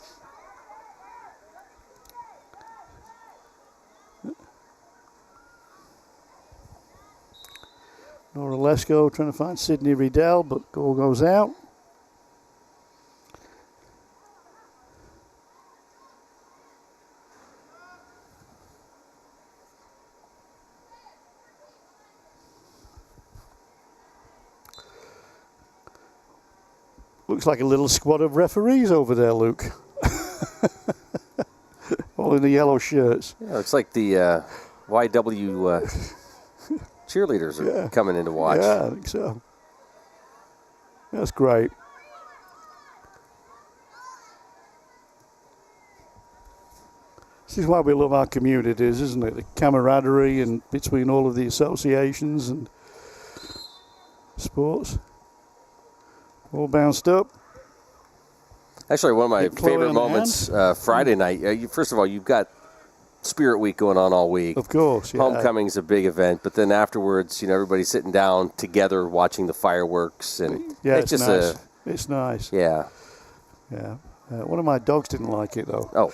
Nora Lesko trying to find Sydney Riddell, but goal goes out. Looks like a little squad of referees over there, Luke. All in the yellow shirts. Yeah, it's like the YW cheerleaders are coming in to watch. Yeah, I think so. That's great. This is why we love our communities, isn't it? The camaraderie and between all of the associations and sports. All bounced up. Actually, one of my favorite moments Friday night. First of all, you've got Spirit Week going on all week. Of course, yeah. Homecoming's a big event, but then afterwards, everybody's sitting down together watching the fireworks, and yeah, it's just nice. It's nice. Yeah. Yeah. One of my dogs didn't like it though. Oh.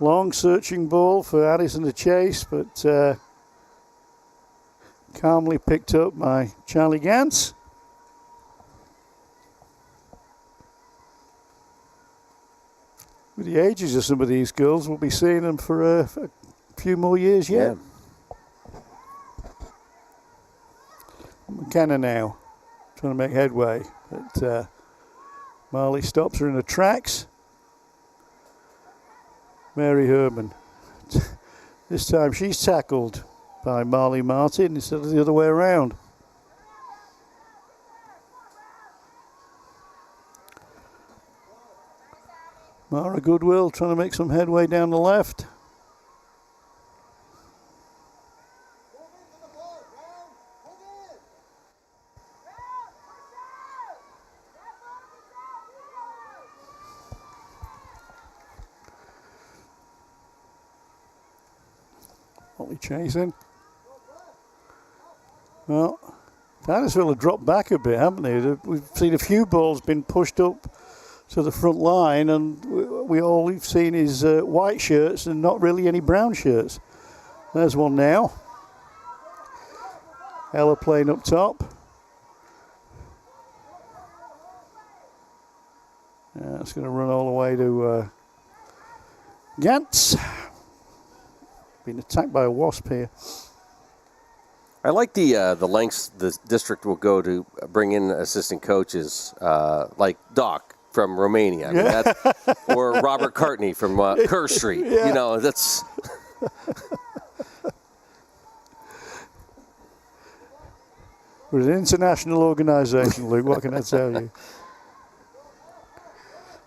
Long searching ball for Addison to chase, but calmly picked up by Charlie Gantz. With the ages of some of these girls, we'll be seeing them for a few more years yet. Yeah. McKenna now, trying to make headway, but Marley stops her in the tracks. Mary Herman. This time she's tackled by Marley Martin instead of the other way around. Mara Goodwill trying to make some headway down the left. Molly chasing. Well, Titusville have dropped back a bit, haven't they? We've seen a few balls been pushed up to the front line, and all we've seen is white shirts and not really any brown shirts. There's one now. Ella playing up top. Yeah, it's going to run all the way to Gantz. Being attacked by a wasp here. I like the lengths the district will go to bring in assistant coaches like Doc from Romania, or Robert Cartney from Kerr Street. Yeah. That's. We're an international organisation, Luke. What can I tell you?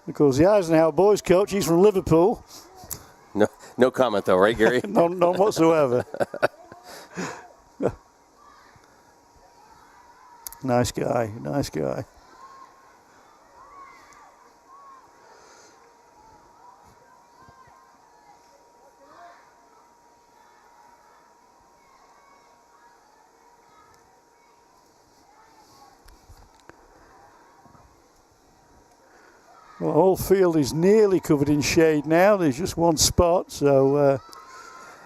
Because the Eisenhower boys coach, he's from Liverpool. No comment though, right, Gary? None whatsoever. Nice guy. Well, the whole field is nearly covered in shade now. There's just one spot, so...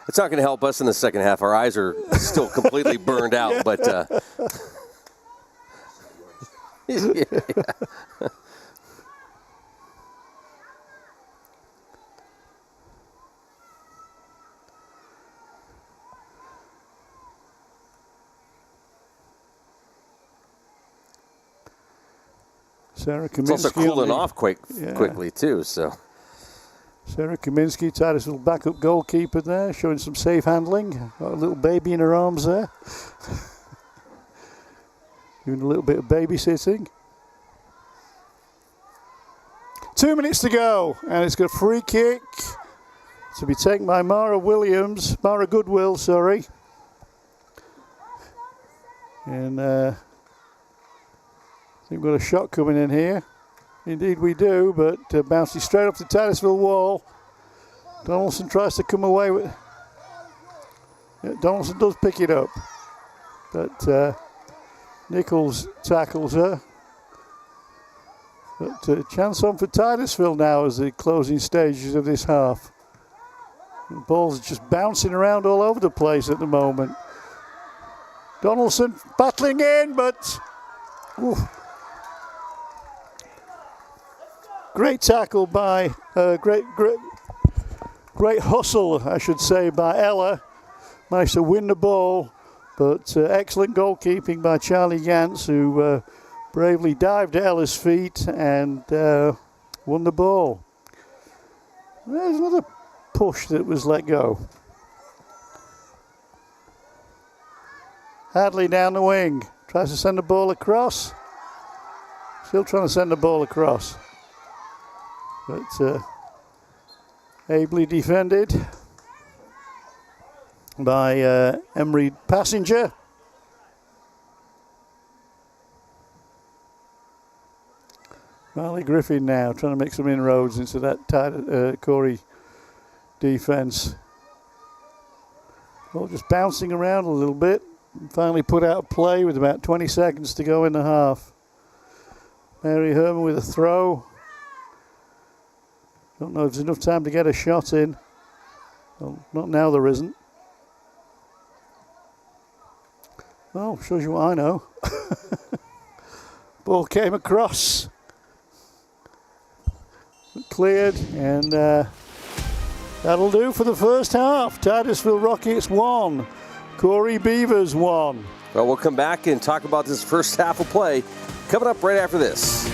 It's not going to help us in the second half. Our eyes are still completely burned out, but... yeah. Sarah Kaminsky. It's also cooling off quickly, too, so... Sarah Kaminsky, Titusville backup goalkeeper there, showing some safe handling. Got a little baby in her arms there. Doing a little bit of babysitting. 2 minutes to go, and it's got a free kick to be taken by Mara Goodwill, sorry. And I think we've got a shot coming in here. Indeed we do, but bouncing straight off the Titusville wall. Donaldson tries to come away with... Yeah, Donaldson does pick it up, but Nichols tackles her. But chance on for Titusville now as the closing stages of this half. The ball's just bouncing around all over the place at the moment. Donaldson battling in, but... Oof. Great tackle by, great hustle, I should say, by Ella. Managed to win the ball, but excellent goalkeeping by Charlie Gantz, who bravely dived at Ella's feet and won the ball. There's another push that was let go. Hadley down the wing. Tries to send the ball across. Still trying to send the ball across. But ably defended by Emery Passenger. Marley Griffin now trying to make some inroads into that Corry defence. Well, just bouncing around a little bit. Finally put out of play with about 20 seconds to go in the half. Mary Herman with a throw. Don't know if there's enough time to get a shot in. Well, not now, there isn't. Well, shows you what I know. Ball came across. Cleared, and that'll do for the first half. Titusville Rockets 1, Corry Beavers 1. Well, we'll come back and talk about this first half of play coming up right after this.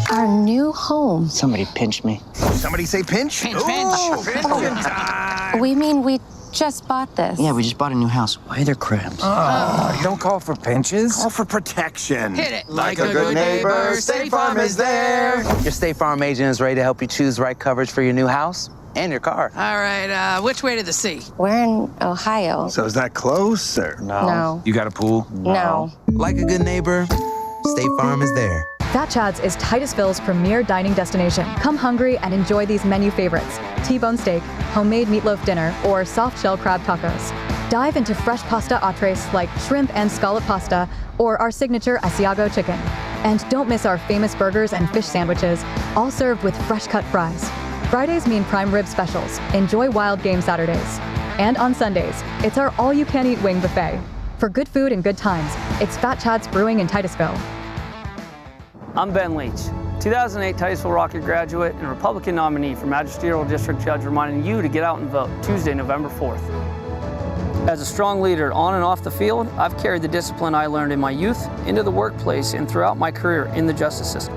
Our new home. Somebody pinched me. Somebody say pinch? Pinch. We mean we just bought this. Yeah, we just bought a new house. Why are there crabs? Oh, you don't call for pinches? Call for protection. Hit it. Like a good neighbor, State Farm is there. Your State Farm agent is ready to help you choose the right coverage for your new house and your car. All right, which way to the sea? We're in Ohio. So is that closer? No. You got a pool? No. Like a good neighbor, State Farm is there. Fat Chad's is Titusville's premier dining destination. Come hungry and enjoy these menu favorites: T-bone steak, homemade meatloaf dinner, or soft shell crab tacos. Dive into fresh pasta entrees like shrimp and scallop pasta, or our signature Asiago chicken. And don't miss our famous burgers and fish sandwiches, all served with fresh cut fries. Fridays mean prime rib specials. Enjoy wild game Saturdays. And on Sundays, it's our all-you-can-eat wing buffet. For good food and good times, it's Fat Chad's Brewing in Titusville. I'm Ben Leach, 2008 Titusville Rocket graduate and Republican nominee for Magisterial District Judge, reminding you to get out and vote Tuesday, November 4th. As a strong leader on and off the field, I've carried the discipline I learned in my youth into the workplace and throughout my career in the justice system.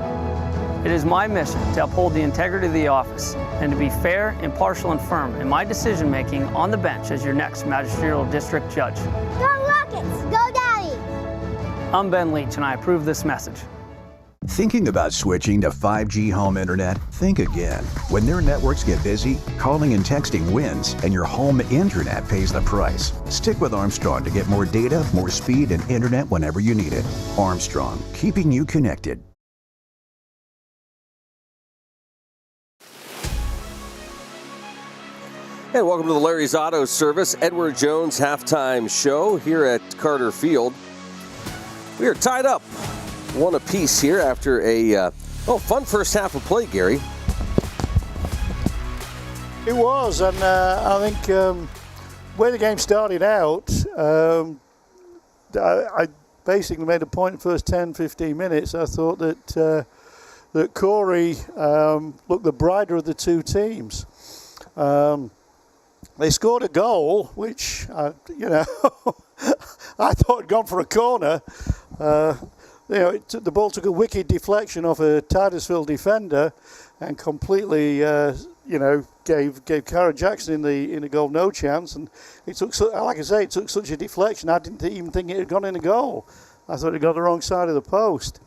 It is my mission to uphold the integrity of the office and to be fair, impartial, and firm in my decision-making on the bench as your next Magisterial District Judge. Go Rockets! Go Daddy! I'm Ben Leach, and I approve this message. Thinking about switching to 5G home internet? Think again. When their networks get busy, calling and texting wins, and your home internet pays the price. Stick with Armstrong to get more data, more speed, and internet whenever you need it. Armstrong, keeping you connected. And welcome to the Larry's Auto Service Edward Jones halftime show here at Carter Field. We are tied up one apiece here after a fun first half of play, Gary. It was, and I think where the game started out, I basically made a point in the first 10, 15 minutes. I thought that Corry looked the brighter of the two teams. They scored a goal, which, I thought had gone for a corner. The ball took a wicked deflection off a Titusville defender and completely, gave Cara Jackson in the goal no chance. And it took, like I say, it took such a deflection. I didn't even think it had gone in a goal. I thought it got the wrong side of the post.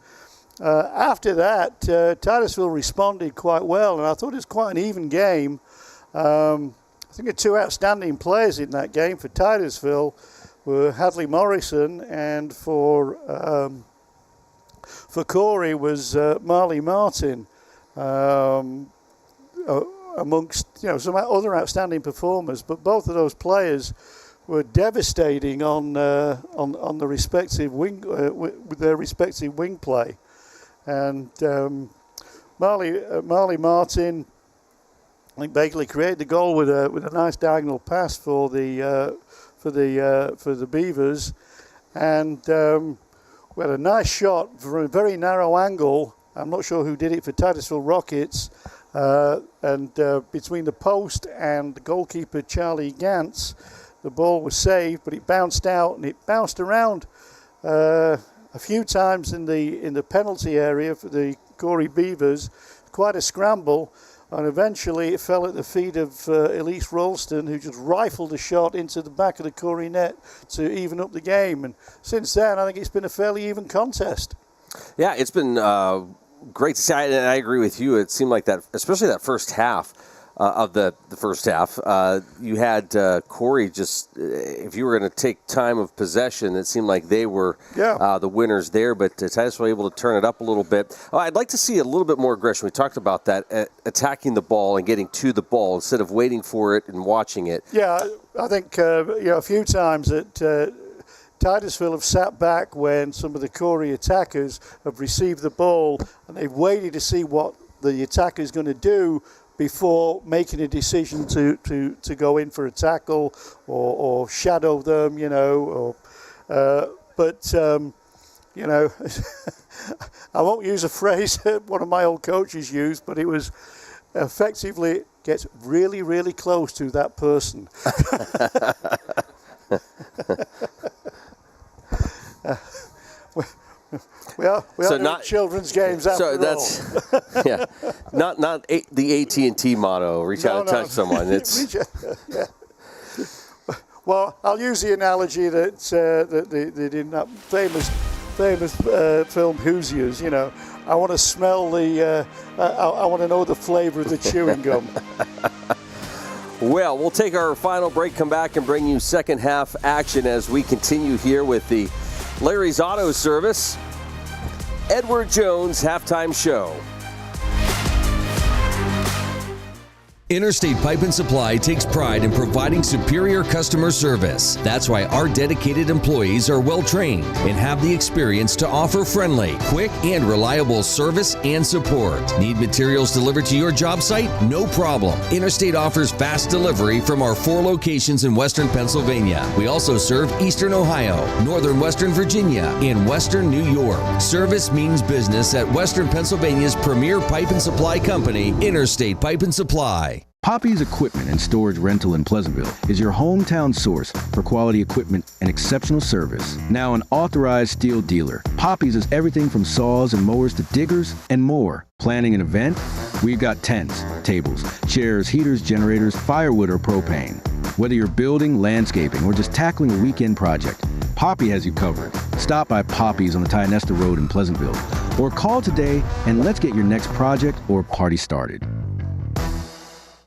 After that, Titusville responded quite well, and I thought it was quite an even game. I think the two outstanding players in that game for Titusville were Hadley Morrison, and for Corry was Marley Martin, amongst some other outstanding performers. But both of those players were devastating on the respective wing with their respective wing play. And Marley Martin, I think, basically created the goal with a nice diagonal pass for the Beavers, and we had a nice shot from a very narrow angle. I'm not sure who did it for Titusville Rockets, and between the post and the goalkeeper Charlie Gantz, the ball was saved, but it bounced out and it bounced around. I a few times in the penalty area for the Corry Beavers, quite a scramble, and eventually it fell at the feet of Elise Rolston, who just rifled a shot into the back of the Corry net to even up the game. And since then, I think it's been a fairly even contest. Yeah, it's been great to see, and I agree with you. It seemed like that, especially that first half of the first half, you had Corry just, if you were going to take time of possession, it seemed like they were the winners there, but Titusville were able to turn it up a little bit. I'd like to see a little bit more aggression. We talked about that, attacking the ball and getting to the ball instead of waiting for it and watching it. Yeah, I think a few times that Titusville have sat back when some of the Corry attackers have received the ball, and they've waited to see what the attacker is going to do before making a decision to go in for a tackle or shadow them, but I won't use a phrase that one of my old coaches used, but it was effectively gets really, really close to that person. We are not children's games after all. Yeah, not the AT&T motto. Reach out and touch someone. It's well, I'll use the analogy that they did in that famous film Hoosiers. I want to smell I want to know the flavor of the chewing gum. Well, we'll take our final break, come back and bring you second half action as we continue here with the Larry's Auto Service Edward Jones halftime show. Interstate Pipe and Supply takes pride in providing superior customer service. That's why our dedicated employees are well trained and have the experience to offer friendly, quick, and reliable service and support. Need materials delivered to your job site? No problem. Interstate offers fast delivery from our 4 locations in Western Pennsylvania. We also serve Eastern Ohio, Northern Western Virginia, and Western New York. Service means business at Western Pennsylvania's premier pipe and supply company, Interstate Pipe and Supply. Poppy's Equipment and Storage Rental in Pleasantville is your hometown source for quality equipment and exceptional service. Now an authorized steel dealer, Poppy's is everything from saws and mowers to diggers and more. Planning an event? We've got tents, tables, chairs, heaters, generators, firewood, or propane. Whether you're building, landscaping, or just tackling a weekend project, Poppy has you covered. Stop by Poppy's on the Tionesta Road in Pleasantville, or call today and let's get your next project or party started.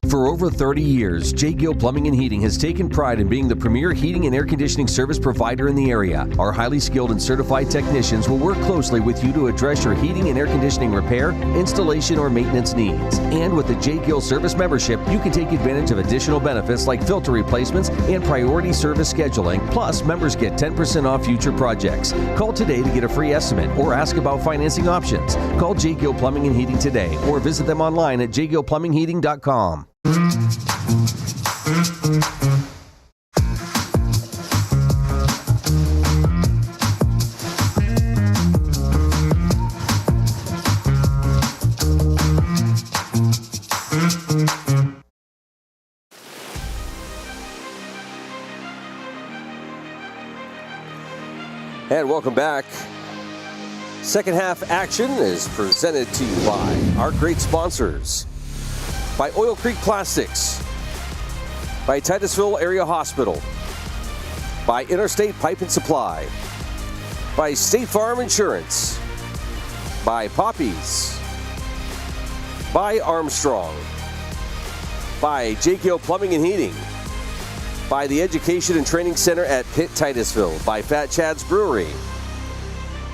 For over 30 years, J. Gill Plumbing and Heating has taken pride in being the premier heating and air conditioning service provider in the area. Our highly skilled and certified technicians will work closely with you to address your heating and air conditioning repair, installation, or maintenance needs. And with the J. Gill Service membership, you can take advantage of additional benefits like filter replacements and priority service scheduling. Plus, members get 10% off future projects. Call today to get a free estimate or ask about financing options. Call J. Gill Plumbing and Heating today or visit them online at jgillplumbingheating.com. And welcome back. Second half action is presented to you by our great sponsors. By Oil Creek Plastics, by Titusville Area Hospital, by Interstate Pipe and Supply, by State Farm Insurance, by Poppy's, by Armstrong, by J. Gill Plumbing and Heating, by the Education and Training Center at Pitt Titusville, by Fat Chad's Brewery,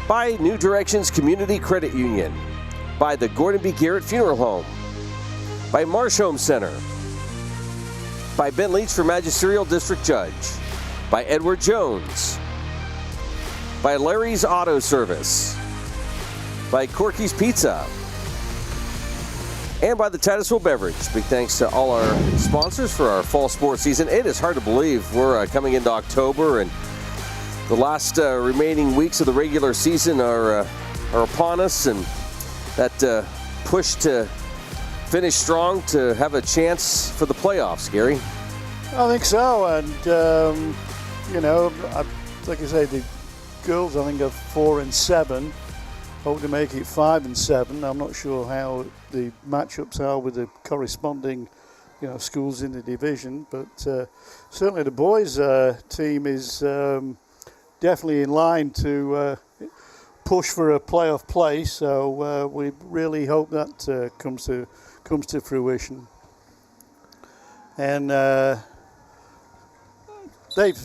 by New Directions Community Credit Union, by the Gordon B. Garrett Funeral Home, by Marsh Home Center, by Ben Leach for Magisterial District Judge, by Edward Jones, by Larry's Auto Service, by Corky's Pizza, and by the Titusville Beverage. Big thanks to all our sponsors for our fall sports season. It is hard to believe we're coming into October and the last remaining weeks of the regular season are upon us, and that push to finish strong to have a chance for the playoffs, Gary. I think so, and like I say, the girls, I think, are 4 and 7. Hope to make it 5 and 7. I'm not sure how the matchups are with the corresponding, schools in the division, but certainly the boys' team is definitely in line to push for a playoff place. So we really hope that comes to fruition. And Dave,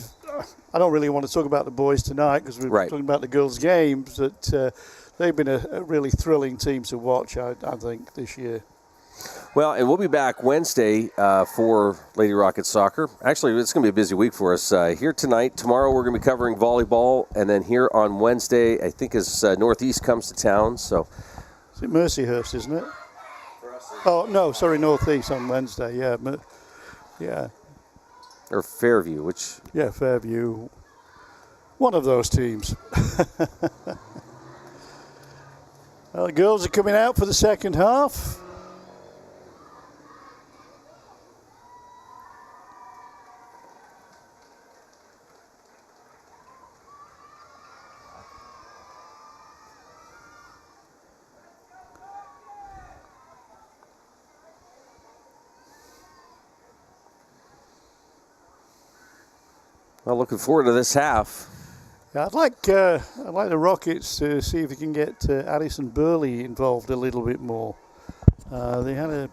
I don't really want to talk about the boys tonight because we're talking about the girls' games, but they've been a really thrilling team to watch, I think, this year. Well, and we'll be back Wednesday for Lady Rocket Soccer. Actually, it's going to be a busy week for us here tonight. Tomorrow we're going to be covering volleyball, and then here on Wednesday, I think as Northeast comes to town. So, is it Mercyhurst, isn't it? Oh no, sorry, Northeast on Wednesday. Yeah. Or Fairview, which? Yeah, Fairview. One of those teams. Well, the girls are coming out for the second half. Well, looking forward to this half. Yeah, I'd like the Rockets to see if we can get Addison Burley involved a little bit more. They had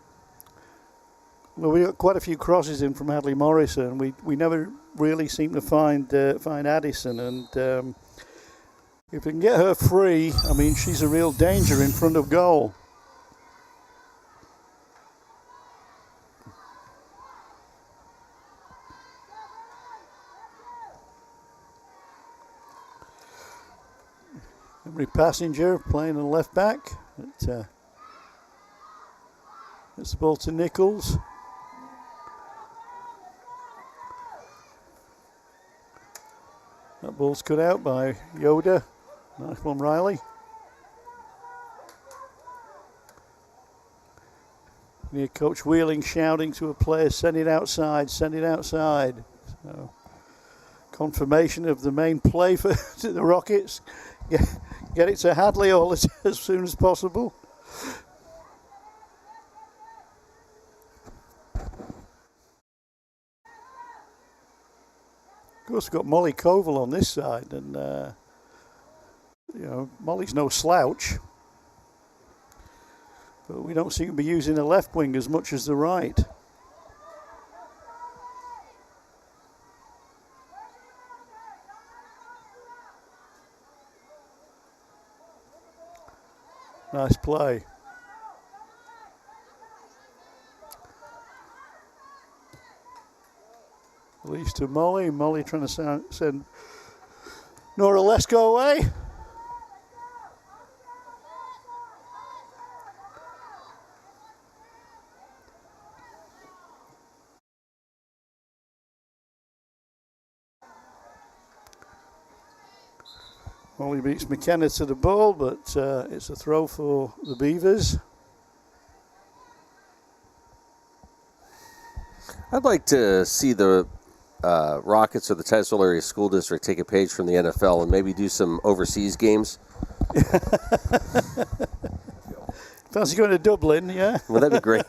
we got quite a few crosses in from Hadley Morrison. We never really seem to find Addison, and if we can get her free, I mean, she's a real danger in front of goal. Emery Passenger playing on left back. It's the ball to Nichols. That ball's cut out by Yoda. Nice one, Riley. You hear Coach Wheeling shouting to a player, send it outside, send it outside. So, confirmation of the main play for the Rockets. Get it to Hadley all as soon as possible. Of course, we've got Molly Koval on this side, and Molly's no slouch, but we don't seem to be using the left wing as much as the right. Nice play. Release to Molly. Molly trying to send Nora Lesko away. Molly beats McKenna to the ball, but it's a throw for the Beavers. I'd like to see the Rockets or the Titusville Area School District take a page from the NFL and maybe do some overseas games. Fancy going to Dublin, yeah? Well, that'd be great.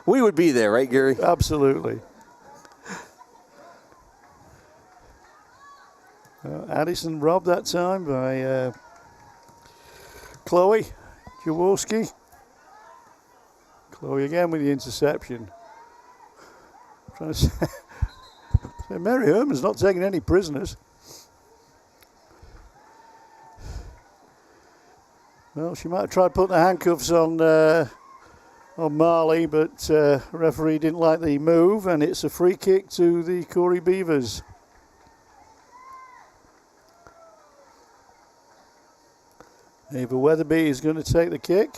We would be there, right, Gary? Absolutely. Addison robbed that time by Chloe Jaworski. Chloe again with the interception. Trying to say Mary Herman's not taking any prisoners. Well, she might have tried putting the handcuffs on Marley, but referee didn't like the move, and it's a free kick to the Corry Beavers. Ava Weatherby is going to take the kick.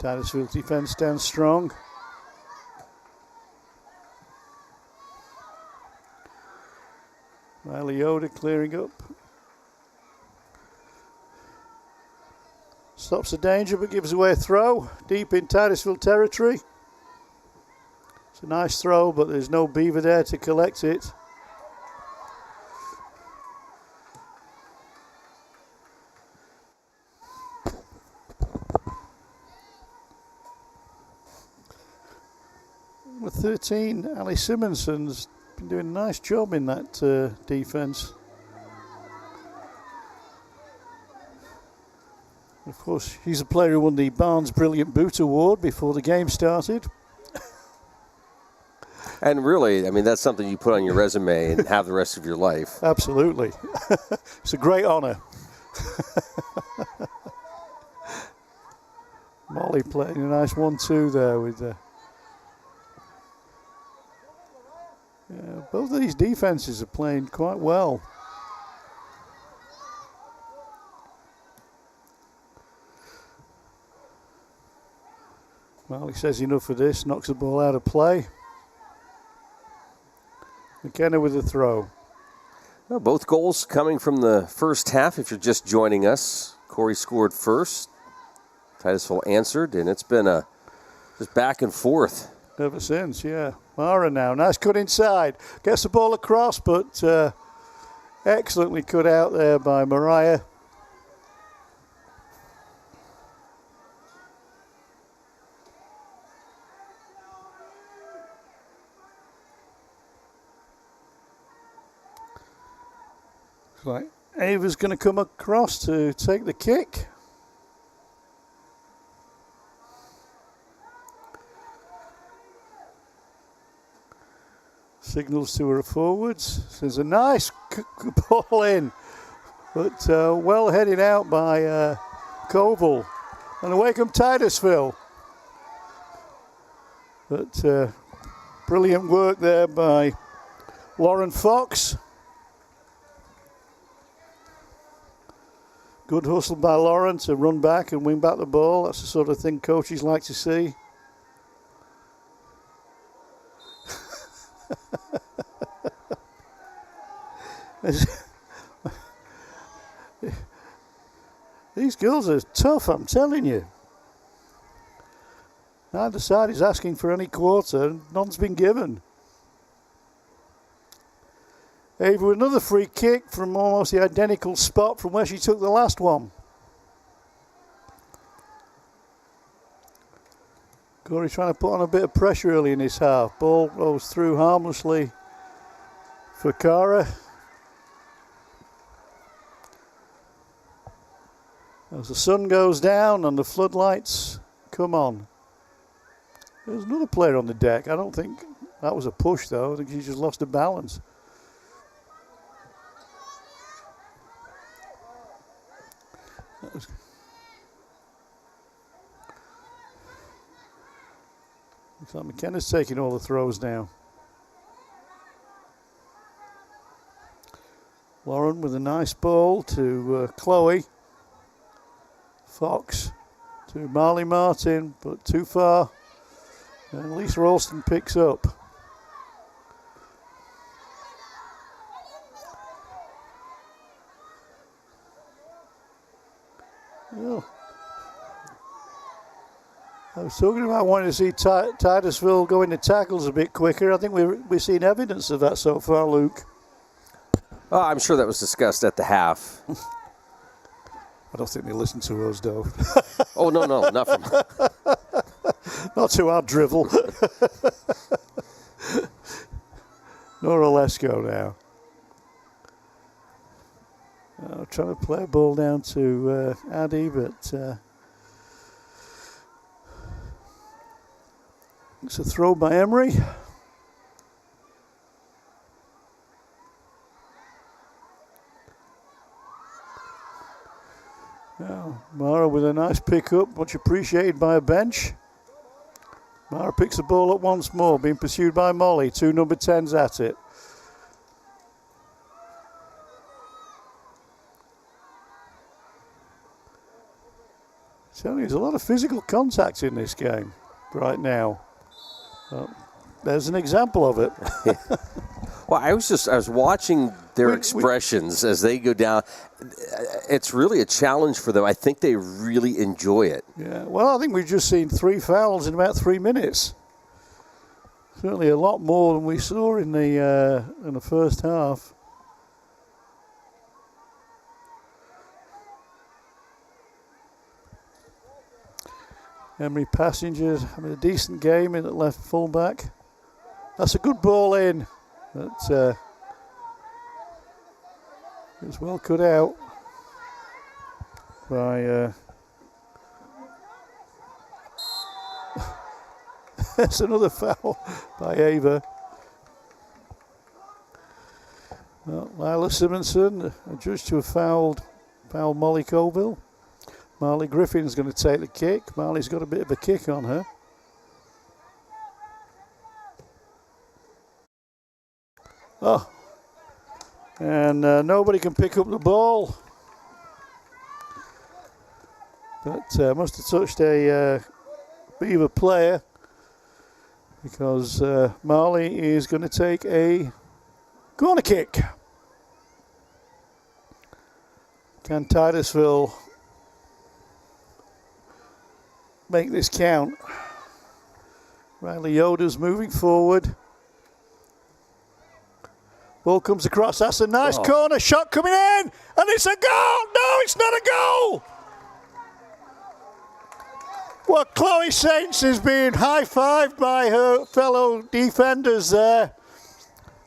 Titusville defense down strong. Riley Yoda clearing up. Stops the danger but gives away a throw deep in Titusville territory. It's a nice throw, but there's no Beaver there to collect it. Number 13, Ali Simonson's been doing a nice job in that defence. Of course, he's a player who won the Barnes Brilliant Boot Award before the game started. And really, I mean, that's something you put on your resume and have the rest of your life. Absolutely. It's a great honour. Molly playing a nice 1-2 there with both of these defences are playing quite well. Well, he says enough of this, knocks the ball out of play. McKenna with the throw. Well, both goals coming from the first half. If you're just joining us, Corry scored first. Titusville answered, and it's been just back and forth. Ever since, yeah. Mara now, nice cut inside. Gets the ball across, but excellently cut out there by Mariah. Right. Ava's going to come across to take the kick. Signals to her forwards. There's a nice ball in, but well headed out by Koval. And away come Titusville. But brilliant work there by Lauren Fox. Good hustle by Lauren to run back and win back the ball. That's the sort of thing coaches like to see. These girls are tough, I'm telling you. Neither side is asking for any quarter. None's been given. Ava with another free kick from almost the identical spot from where she took the last one. Corry trying to put on a bit of pressure early in this half. Ball goes through harmlessly for Cara. As the sun goes down and the floodlights come on. There's another player on the deck. I don't think that was a push though. I think she just lost her balance. Looks like McKenna's taking all the throws now. Lauren with a nice ball to Chloe. Fox to Marley Martin, but too far. And Lisa Ralston picks up. Oh. I was talking about wanting to see Titusville go into tackles a bit quicker. I think we've seen evidence of that so far, Luke. Oh, I'm sure that was discussed at the half. I don't think they listen to us, though. Oh, no, not from... Not to our drivel. Nora Lesko now. Trying to play a ball down to Addy, but it's a throw by Emery. Now, Mara with a nice pick-up, much appreciated by a bench. Mara picks the ball up once more, being pursued by Molly. 2 number 10s at it. So there's a lot of physical contact in this game right now. There's an example of it. Well, I was watching their expressions as they go down. It's really a challenge for them. I think they really enjoy it. Yeah. Well, I think we've just seen 3 fouls in about 3 minutes. Certainly a lot more than we saw in the first half. Emery Passengers having a decent game in at left fullback. That's a good ball in. That it was well cut out by. That's another foul by Ava. Well, Lila Simonson, adjudged to have fouled Molly Colville. Marley Griffin's going to take the kick. Marley's got a bit of a kick on her. Oh. And nobody can pick up the ball. But must have touched a Beaver player, because Marley is going to take a corner kick. Can Titusville make this count? Riley Yoder's moving forward. Ball comes across. That's a nice corner shot coming in, and it's a goal. No, it's not a goal. Well, Chloe Saints is being high-fived by her fellow defenders there.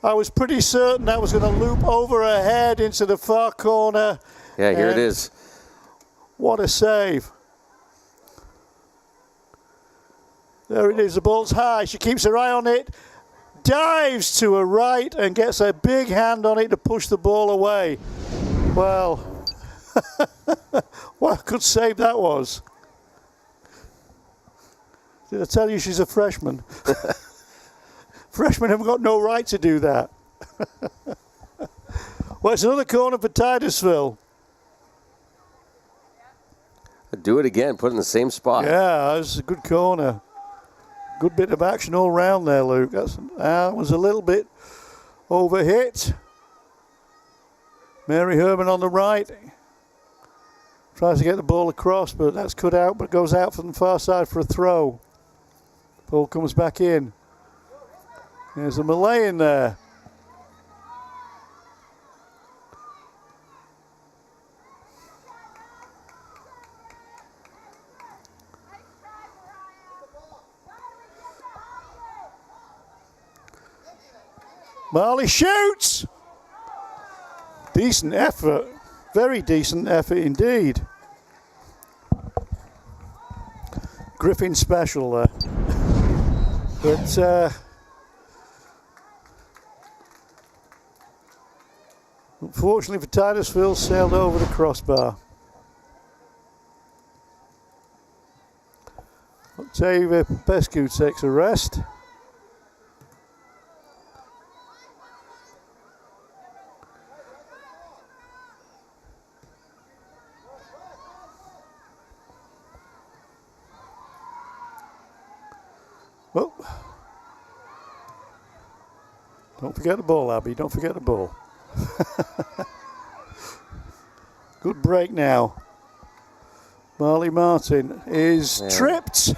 I was pretty certain that was going to loop over her head into the far corner. Yeah, here it is. What a save. There it is, the ball's high. She keeps her eye on it, dives to her right and gets a big hand on it to push the ball away. Well, what a good save that was. Did I tell you she's a freshman? Freshmen haven't got no right to do that. Well, it's another corner for Titusville. Do it again, put it in the same spot. Yeah, it's a good corner. Good bit of action all round there, Luke. That was a little bit overhit. Mary Herman on the right. Tries to get the ball across, but that's cut out, but goes out from the far side for a throw. Ball comes back in. There's a Malay in there. Marley shoots. Decent effort. Very decent effort indeed. Griffin special there. But unfortunately for Titusville, sailed over the crossbar. Octavia Popescu takes a rest. Oh. Don't forget the ball, Abby. Don't forget the ball. Good break now. Marley Martin is tripped.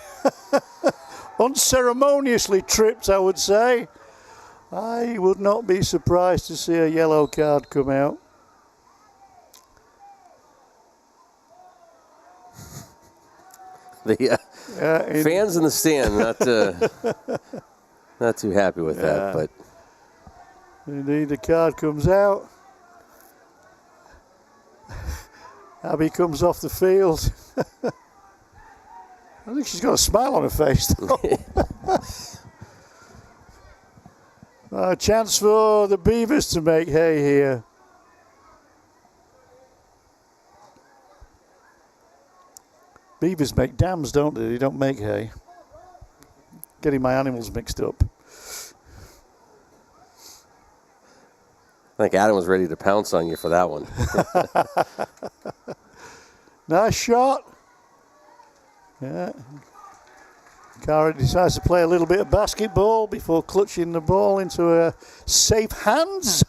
Unceremoniously tripped, I would say. I would not be surprised to see a yellow card come out. The fans in the stand not too happy with that, but indeed the card comes out. Abby comes off the field. I think she's got a smile on her face, though. A chance for the Beavers to make hay here. Beavers make dams, don't they? They don't make hay. Getting my animals mixed up. I think Adam was ready to pounce on you for that one. Nice shot. Yeah. Corry decides to play a little bit of basketball before clutching the ball into her safe hands.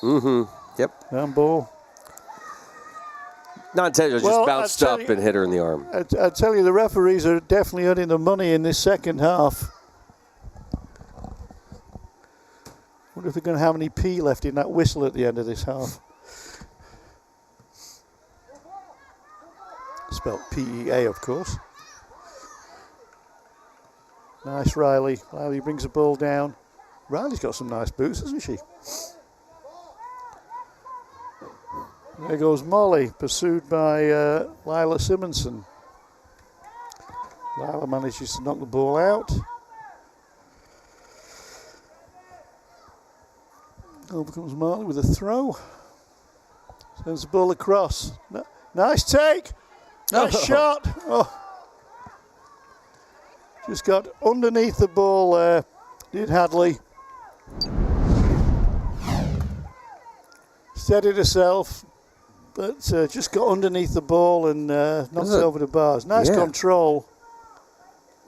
Yep. Handball. Not intentional, just bounced up and hit her in the arm. I tell you, the referees are definitely earning the money in this second half. Wonder if they're going to have any P left in that whistle at the end of this half. Spelled P-E-A, of course. Nice, Riley. Riley brings the ball down. Riley's got some nice boots, hasn't she? There goes Molly, pursued by Lila Simonson. Lila manages to knock the ball out. Over comes Molly with a throw. Sends the ball across. Nice take. Nice shot. Oh. Just got underneath the ball there, did Hadley. Steadied herself, but just got underneath the ball and knocked it over the bars. Nice control.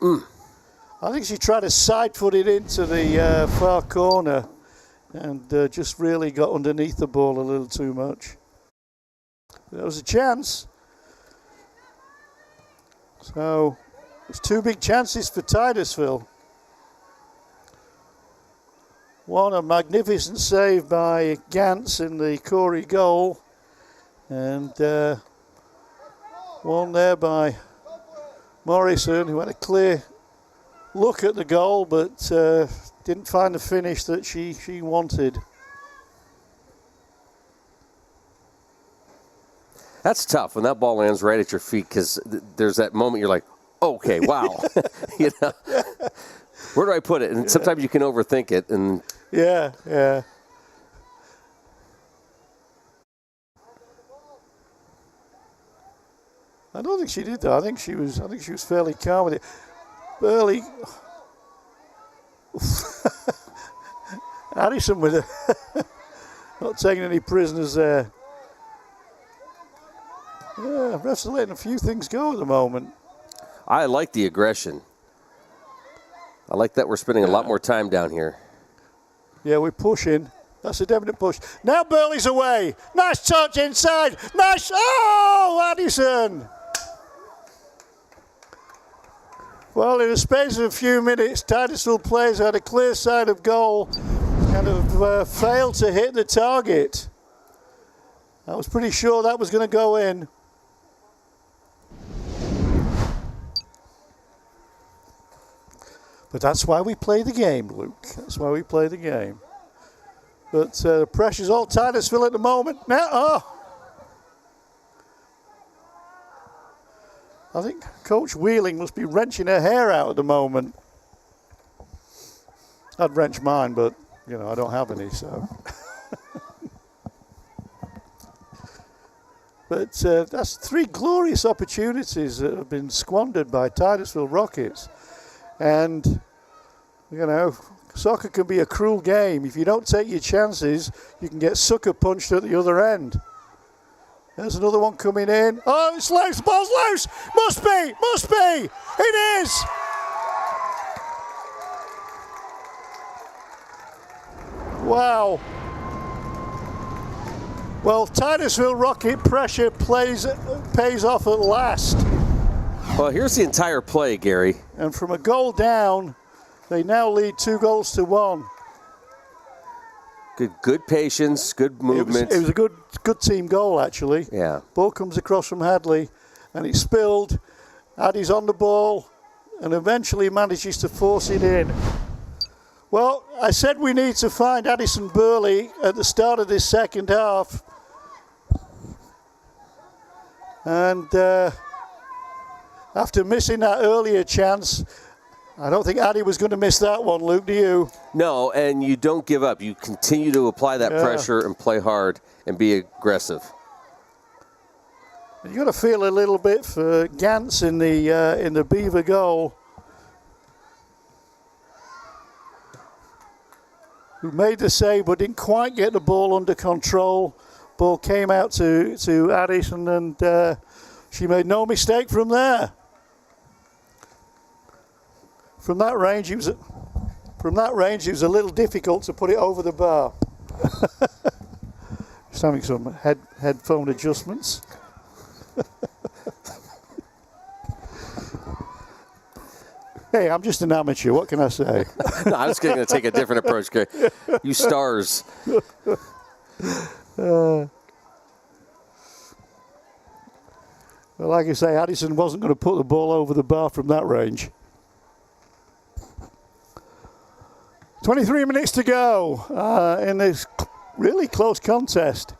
I think she tried to side foot it into the far corner and just really got underneath the ball a little too much. There was a chance. So it's two big chances for Titusville. One, a magnificent save by Gantz in the Corry goal. And one there by Morrison, who had a clear look at the goal, but didn't find the finish that she wanted. That's tough when that ball lands right at your feet, because there's that moment you're like, okay, wow. You know, where do I put it? And sometimes you can overthink it. And yeah. I don't think she did though. I think she was fairly calm with it. Burley. Addison with it. Not taking any prisoners there. Yeah, refs are letting a few things go at the moment. I like the aggression. I like that we're spending a lot more time down here. Yeah, we're pushing. That's a definite push. Now Burley's away. Nice touch inside. Nice. Oh, Addison. Well, in the space of a few minutes, Titusville players had a clear side of goal and have failed to hit the target. I was pretty sure that was going to go in. But that's why we play the game, Luke. That's why we play the game. But the pressure's all Titusville at the moment. Now, I think Coach Wheeling must be wrenching her hair out at the moment. I'd wrench mine, but, you know, I don't have any, so. But that's three glorious opportunities that have been squandered by Titusville Rockets. And, you know, soccer can be a cruel game. If you don't take your chances, you can get sucker punched at the other end. There's another one coming in. Oh, it's loose. The ball's loose. Must be. It is. Wow. Well, Titusville Rocket pressure pays off at last. Well, here's the entire play, Gary. And from a goal down, they now lead 2-1. Good patience, good movement. It was a good team goal, actually. Yeah. Ball comes across from Hadley, and it's spilled. Addie's on the ball, and eventually manages to force it in. Well, I said we need to find Addison Burley at the start of this second half. And after missing that earlier chance, I don't think Addie was going to miss that one, Luke, do you? No, and you don't give up. You continue to apply that pressure and play hard and be aggressive. You've got to feel a little bit for Gantz in the Beaver goal, who made the save but didn't quite get the ball under control. Ball came out to Addison, and she made no mistake from there. From that range, it was a little difficult to put it over the bar. Just having some headphone adjustments. Hey, I'm just an amateur. What can I say? No, I was going to take a different approach, Gary. You stars. Well, like I say, Addison wasn't going to put the ball over the bar from that range. 23 minutes to go in this really close contest.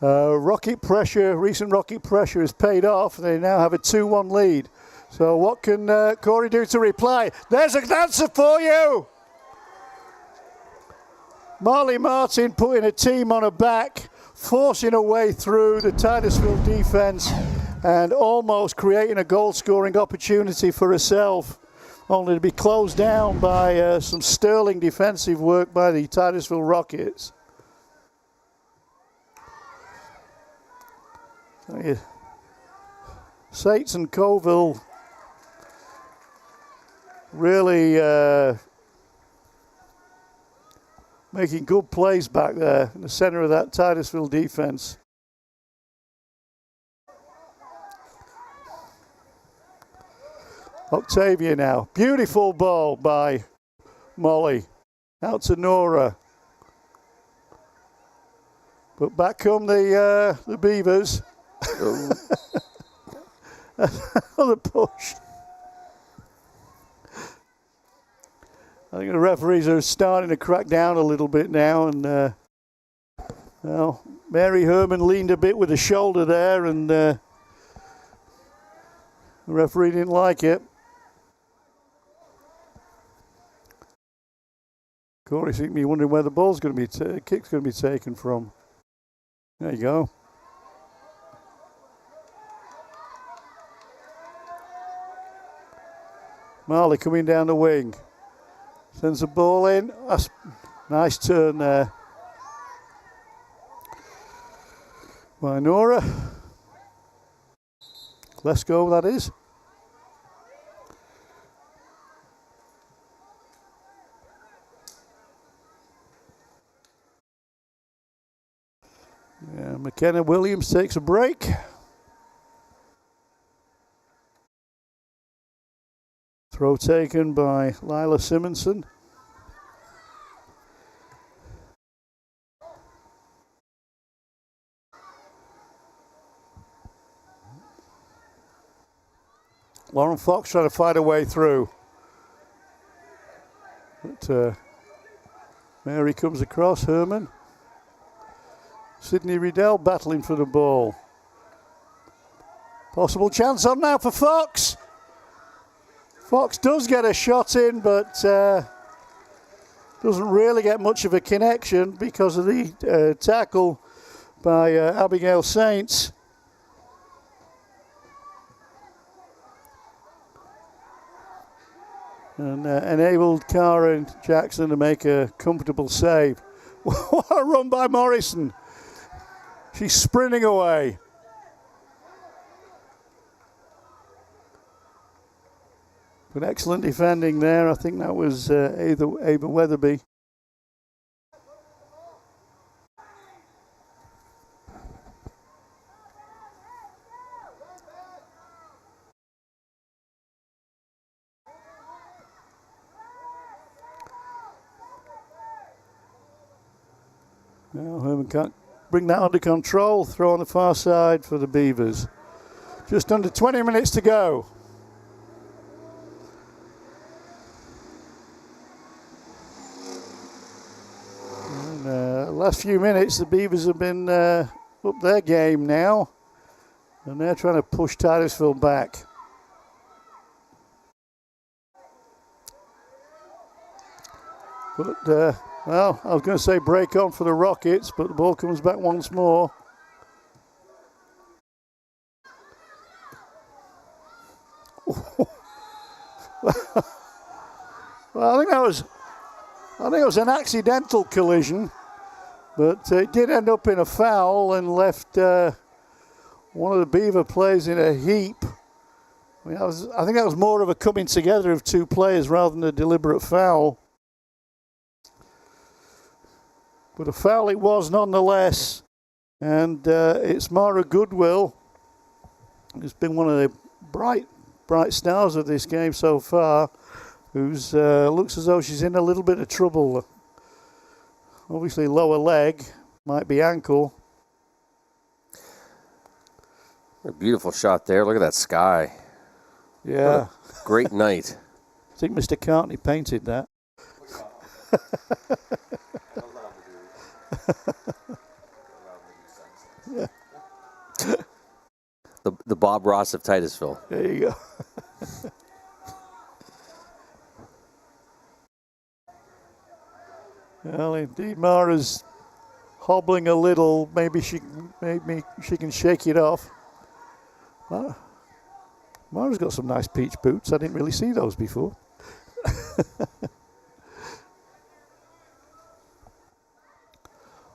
Recent rocket pressure has paid off. They now have a 2-1 lead. So what can Corry do to reply? There's an answer for you! Marley Martin putting a team on her back, forcing her way through the Titusville defense and almost creating a goal-scoring opportunity for herself, only to be closed down by some sterling defensive work by the Titusville Rockets. Sates and Colville really making good plays back there in the center of that Titusville defense. Octavia now. Beautiful ball by Molly. Out to Nora. But back come the Beavers. Another push. I think the referees are starting to crack down a little bit now, and well, Mary Herman leaned a bit with the shoulder there, and the referee didn't like it. Corey seemed to be wondering where the ball's going to be, kick's going to be taken from. There you go. Marley coming down the wing. Sends the ball in. That's nice turn there by Nora. Let's go, that is. Yeah, McKenna Williams takes a break. Throw taken by Lila Simonson. Lauren Fox trying to fight her way through. But Mary comes across, Herman. Sydney Riddell battling for the ball. Possible chance on now for Fox. Fox does get a shot in, but doesn't really get much of a connection because of the tackle by Abigail Saints. And enabled Karen Jackson to make a comfortable save. What a run by Morrison. She's sprinting away. But excellent defending there. I think that was Ava Weatherby. Now Herman can't bring that under control. Throw on the far side for the Beavers. Just under 20 minutes to go. Last few minutes, the Beavers have been up their game now, and they're trying to push Titusville back. But, well, I was going to say break on for the Rockets, but the ball comes back once more. Well, I think it was an accidental collision. But it did end up in a foul and left one of the Beaver players in a heap. I think that was more of a coming together of two players rather than a deliberate foul. But a foul it was nonetheless. And it's Mara Goodwill, who's been one of the bright stars of this game so far, who's looks as though she's in a little bit of trouble. Obviously lower leg, might be ankle. A beautiful shot there. Look at that sky. Yeah. Great night. I think Mr. Cartney painted that. Yeah. The Bob Ross of Titusville. There you go. Well, indeed, Mara's hobbling a little. Maybe she can shake it off. Mara's got some nice peach boots. I didn't really see those before.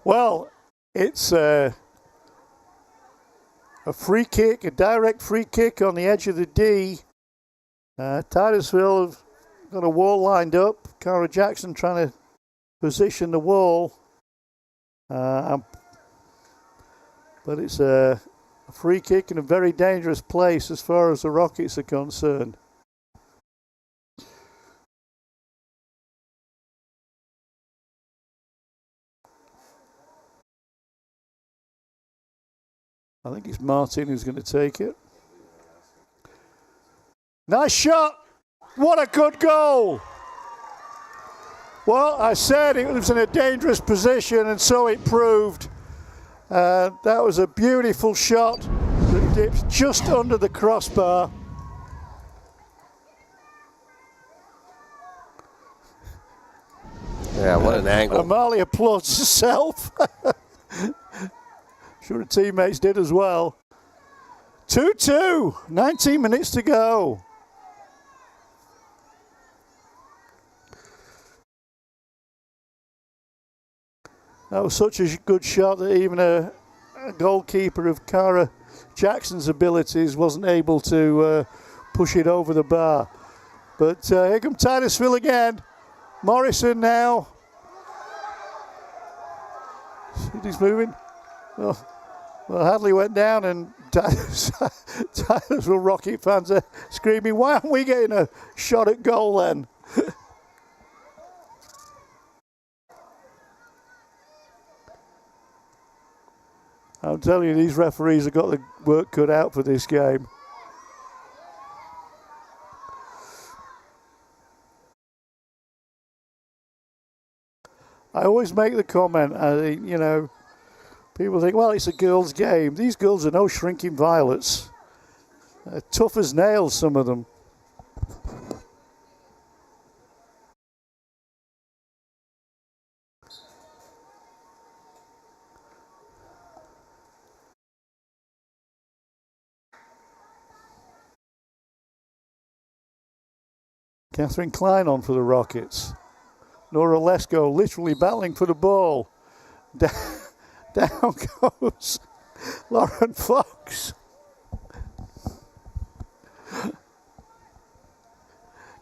Well, it's a free kick, a direct free kick on the edge of the D. Titusville have got a wall lined up. Cara Jackson trying to position the wall. But it's a free kick in a very dangerous place as far as the Rockets are concerned. I think it's Martin who's going to take it. Nice shot. What a good goal. Well, I said it was in a dangerous position, and so it proved. That was a beautiful shot that dips just under the crossbar. Yeah, what an angle. Amalie applauds herself. Sure her teammates did as well. 2-2, 19 minutes to go. That was such a good shot that even a goalkeeper of Cara Jackson's abilities wasn't able to push it over the bar. But here comes Titusville again. Morrison now. He's moving. Well, Hadley went down, and Titusville Rocket fans are screaming, why aren't we getting a shot at goal then? I'm telling you, these referees have got the work cut out for this game. I always make the comment, you know, people think, well, it's a girls' game. These girls are no shrinking violets. Tough as nails, some of them. Catherine Klein on for the Rockets. Nora Lesko literally battling for the ball. Down goes Lauren Fox.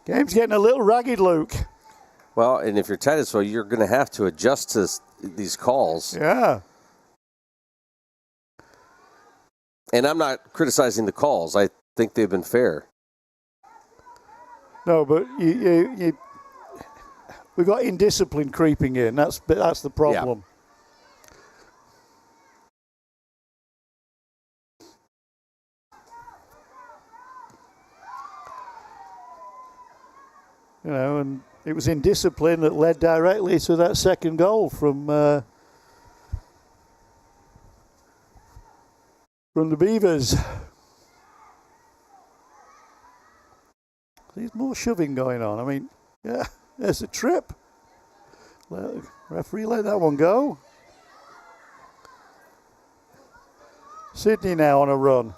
Game's getting a little ragged, Luke. Well, and if you're Titusville, you're going to have to adjust to these calls. Yeah. And I'm not criticizing the calls. I think they've been fair. No, but we've got indiscipline creeping in. That's the problem. Yeah. You know, and it was indiscipline that led directly to that second goal from the Beavers. There's more shoving going on. I mean, yeah, there's a trip. Referee let that one go. Sydney now on a run.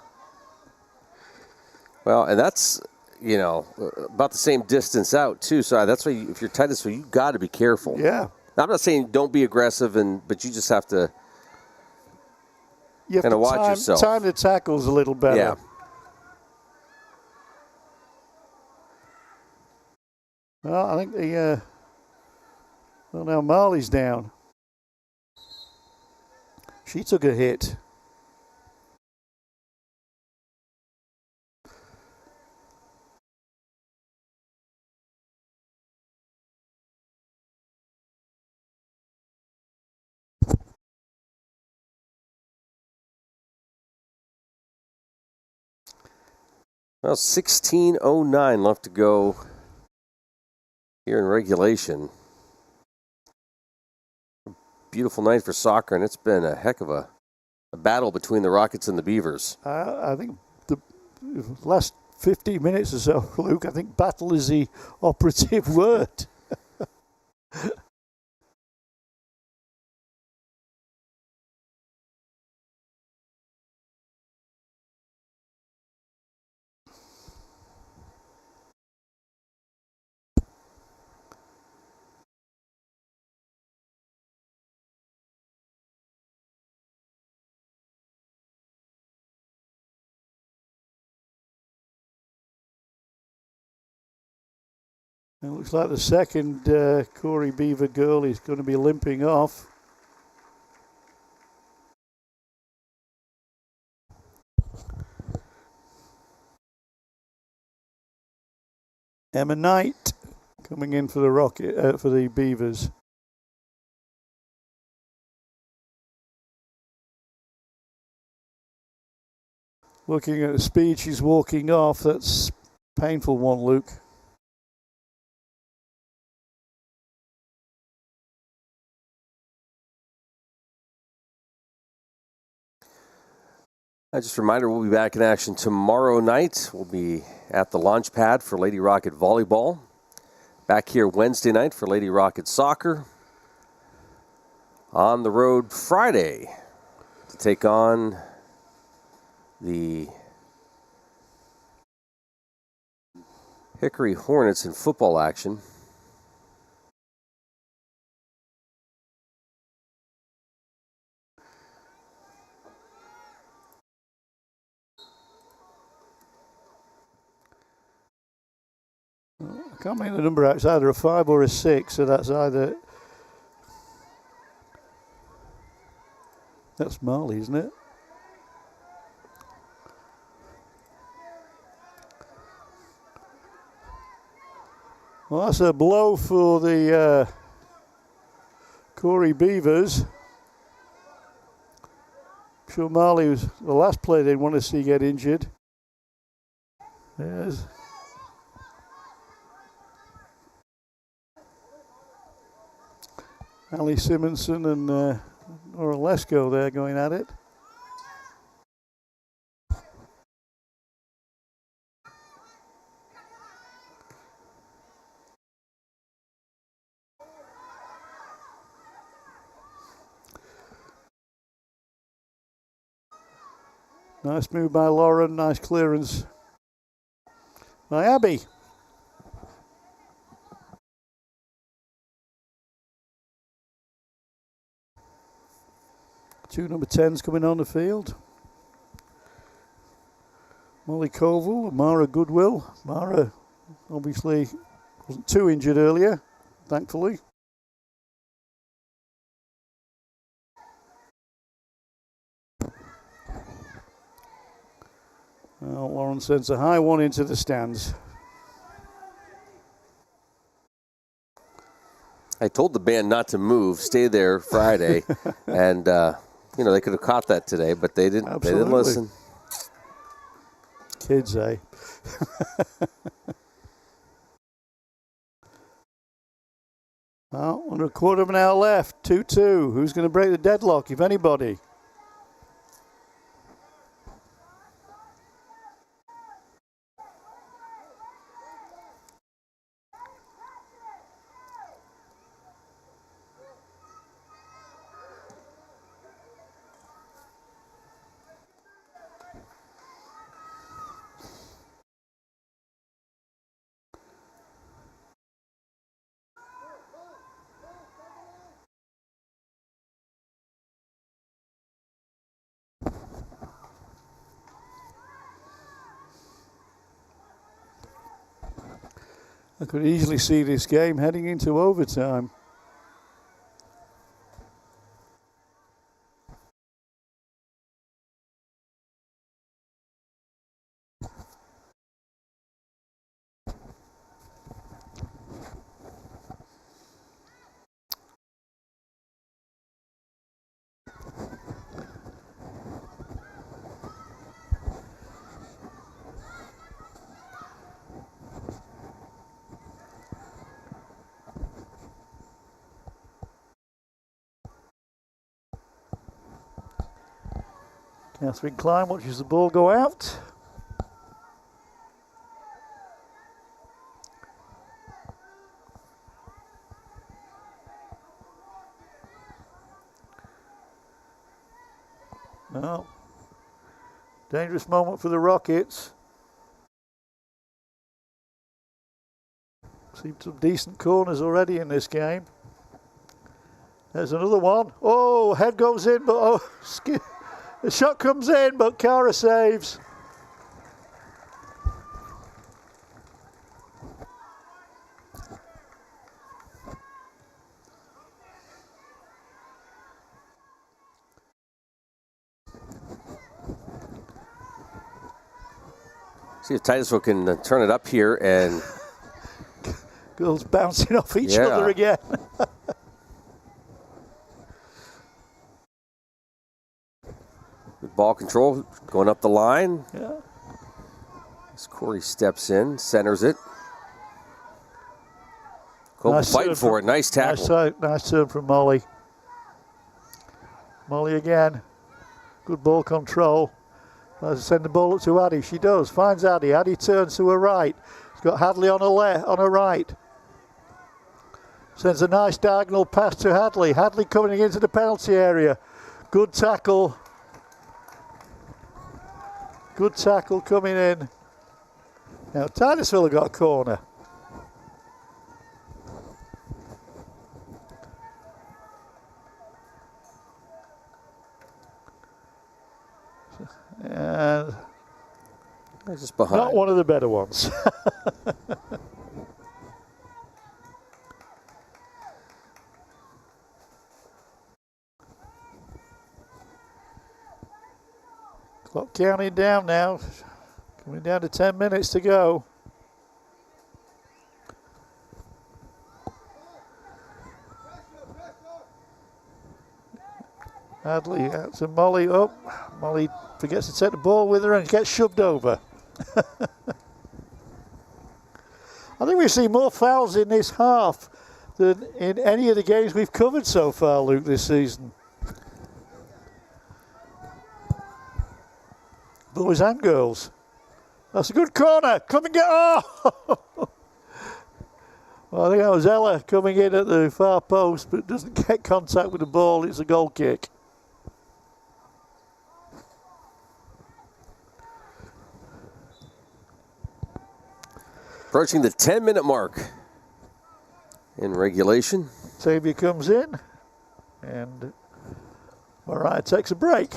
Well, and that's, you know, about the same distance out, too. So that's why, if you're Titusville, you've got to be careful. Yeah. Now, I'm not saying don't be aggressive, but you just have to kind of watch yourself. Time the tackles a little better. Yeah. Well, I think now Marley's down. She took a hit. Well, 16:09 left to go here in regulation. Beautiful night for soccer, and it's been a heck of a battle between the Rockets and the Beavers. I think the last 50 minutes or so, Luke, I think battle is the operative word. It looks like the second Corry Beaver girl is going to be limping off. Emma Knight coming in for the Beavers. Looking at the speed she's walking off, that's a painful one, Luke. Just a reminder, we'll be back in action tomorrow night. We'll be at the launch pad for Lady Rocket Volleyball. Back here Wednesday night for Lady Rocket Soccer. On the road Friday to take on the Hickory Hornets in football action. I can't make the number out. It's either a 5 or a 6, so that's Marley, isn't it? Well, that's a blow for the Corry Beavers. I'm sure Marley was the last player they'd want to see get injured. There's Ali Simonson and Nora Lesko there going at it. Nice move by Lauren, nice clearance by Abby. Two number 10s coming on the field. Molly Colville, Mara Goodwill. Mara obviously wasn't too injured earlier, thankfully. Well, Lauren sends a high one into the stands. I told the band not to move, stay there Friday, and they could have caught that today, but they didn't. Absolutely. They didn't listen. Kids, eh? Well, under a quarter of an hour left, 2-2. Who's going to break the deadlock, if anybody? I could easily see this game heading into overtime. Catherine Klein watches the ball go out. Well, dangerous moment for the Rockets. Seen some decent corners already in this game. There's another one. Oh, head goes in, but the shot comes in, but Kara saves. See if Titusville can turn it up here and... Girls bouncing off each other again. Good ball control going up the line. Yeah. As Corry steps in, centers it. Cole fighting for it. Nice tackle. Nice turn from Molly. Molly again. Good ball control. Send the ball up to Addie. She does. Finds Addie. Addie turns to her right. She's got Hadley on her right. Sends a nice diagonal pass to Hadley. Hadley coming into the penalty area. Good tackle. Good tackle coming in. Now Titusville have got a corner. And just behind. Not one of the better ones. Clock counting down now. Coming down to 10 minutes to go. Hadley out to Molly up. Molly forgets to take the ball with her and gets shoved over. I think we've seen more fouls in this half than in any of the games we've covered so far, Luke, this season. Boys and girls. That's a good corner. Come and get... Oh! Well, I think that was Ella coming in at the far post, but doesn't get contact with the ball. It's a goal kick. Approaching the 10-minute mark in regulation. Xavier comes in, and Mariah takes a break.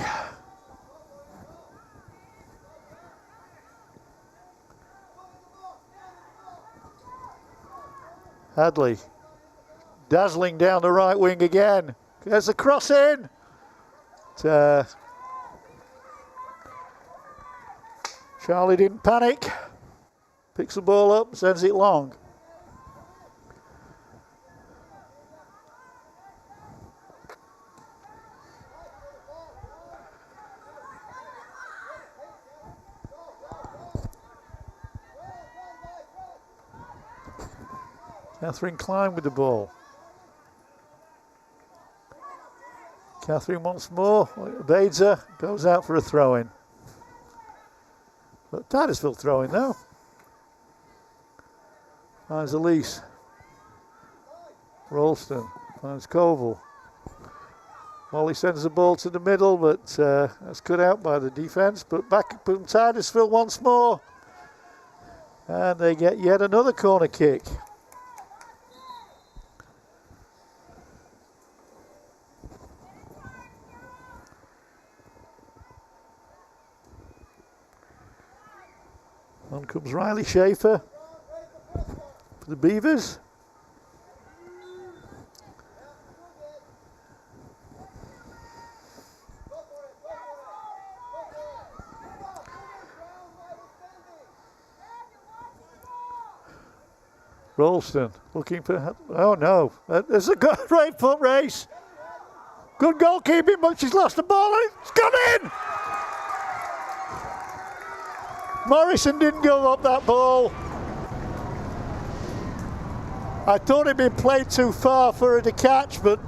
Hadley dazzling down the right wing again. There's a cross in. Charlie didn't panic. Picks the ball up, sends it long. Catherine Klein with the ball. Catherine once more, evades her, goes out for a throw-in. But Titusville throwing though. Finds Elise. Rolston finds Koval. Molly sends the ball to the middle, but that's cut out by the defense. But back from Titusville once more. And they get yet another corner kick. On comes Riley Schaefer. the Beavers. Ralston looking for, oh no, there's a good right foot race. Good goalkeeping, but she's lost the ball and it's gone in! Morrison didn't go up that ball. I thought it'd been played too far for her to catch, but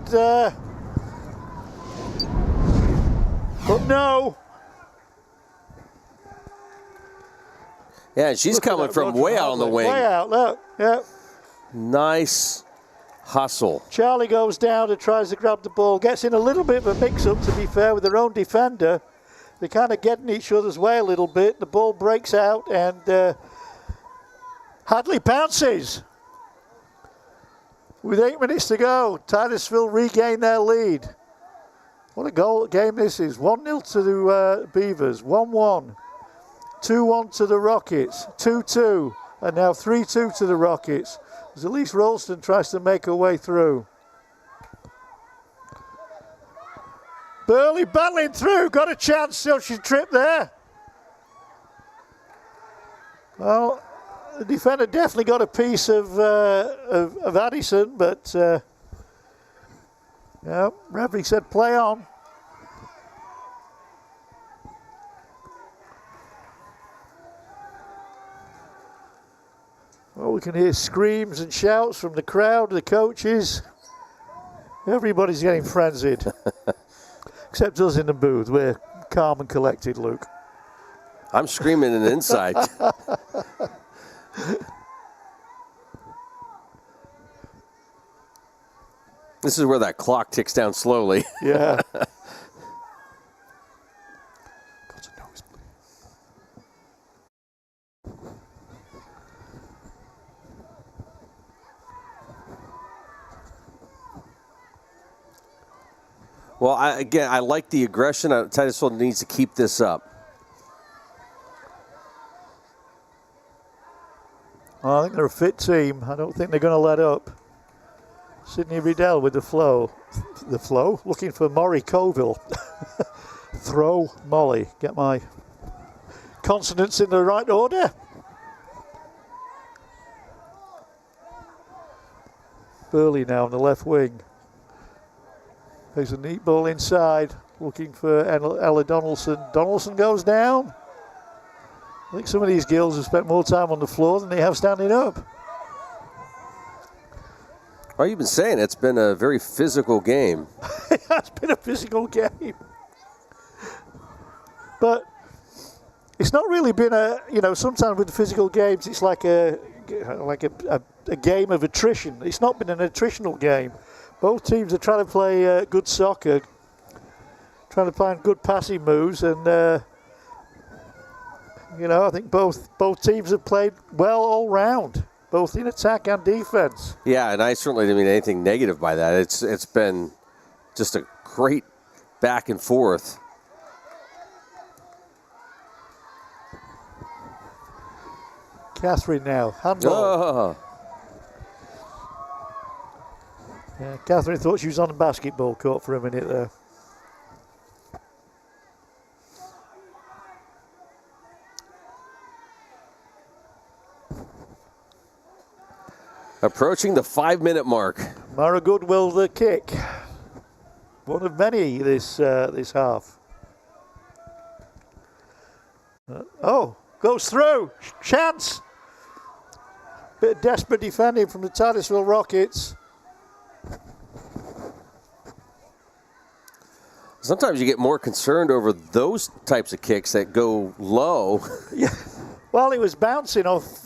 no. Yeah, she's coming from way out on the wing. Way out, look, yeah. Nice hustle. Charlie goes down and tries to grab the ball, gets in a little bit of a mix-up, to be fair, with their own defender. They kind of get in each other's way a little bit. The ball breaks out and Hadley pounces. With 8 minutes to go, Titusville regain their lead. What a goal game this is. 1-0 to the Beavers, 1-1. 2-1 to the Rockets, 2-2, and now 3-2 to the Rockets. As at least Ralston tries to make her way through. Burley battling through, got a chance, so she tripped there. Well, the defender definitely got a piece of Addison, but yeah, referee said play on. Well, we can hear screams and shouts from the crowd, the coaches. Everybody's getting frenzied. Except us in the booth. We're calm and collected, Luke. I'm screaming in the inside. This is where that clock ticks down slowly. Yeah. Well, I like the aggression. Titusville needs to keep this up. Well, I think they're a fit team. I don't think they're going to let up. Sydney Riddell with the flow. The flow? Looking for Maury Colville. Throw Molly. Get my consonants in the right order. Burley now on the left wing. There's a neat ball inside, looking for Ella Donaldson. Donaldson goes down. I think some of these girls have spent more time on the floor than they have standing up. Well, you've been saying it's been a very physical game. It has been a physical game. But it's not really been sometimes with the physical games, it's like a game of attrition. It's not been an attritional game. Both teams are trying to play good soccer, trying to find good passing moves, and I think both teams have played well all round, both in attack and defense. Yeah, and I certainly didn't mean anything negative by that. It's been just a great back and forth. Catherine now, handball. Oh. Yeah, Catherine thought she was on the basketball court for a minute there. Approaching the 5-minute mark. Mara Goodwill the kick. One of many this half. Goes through. Chance. Bit of desperate defending from the Titusville Rockets. Sometimes you get more concerned over those types of kicks that go low. Yeah. Well, it was bouncing off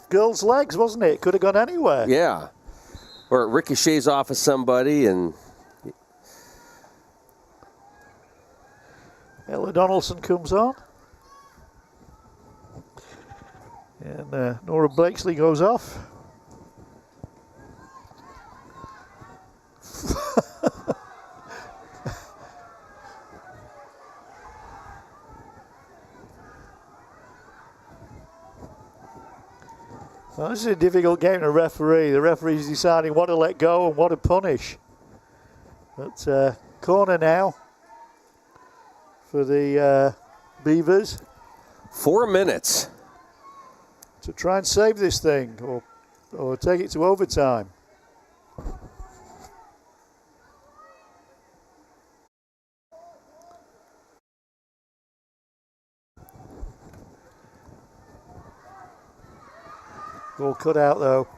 girls' legs, wasn't it? Could have gone anywhere. Yeah. Or it ricochets off of somebody and... Ella Donaldson comes on. And Nora Blakesley goes off. Well, this is a difficult game to referee. The referee's deciding what to let go and what to punish. But corner now for the Beavers. 4 minutes. To try and save this thing or take it to overtime. Ball cut out though.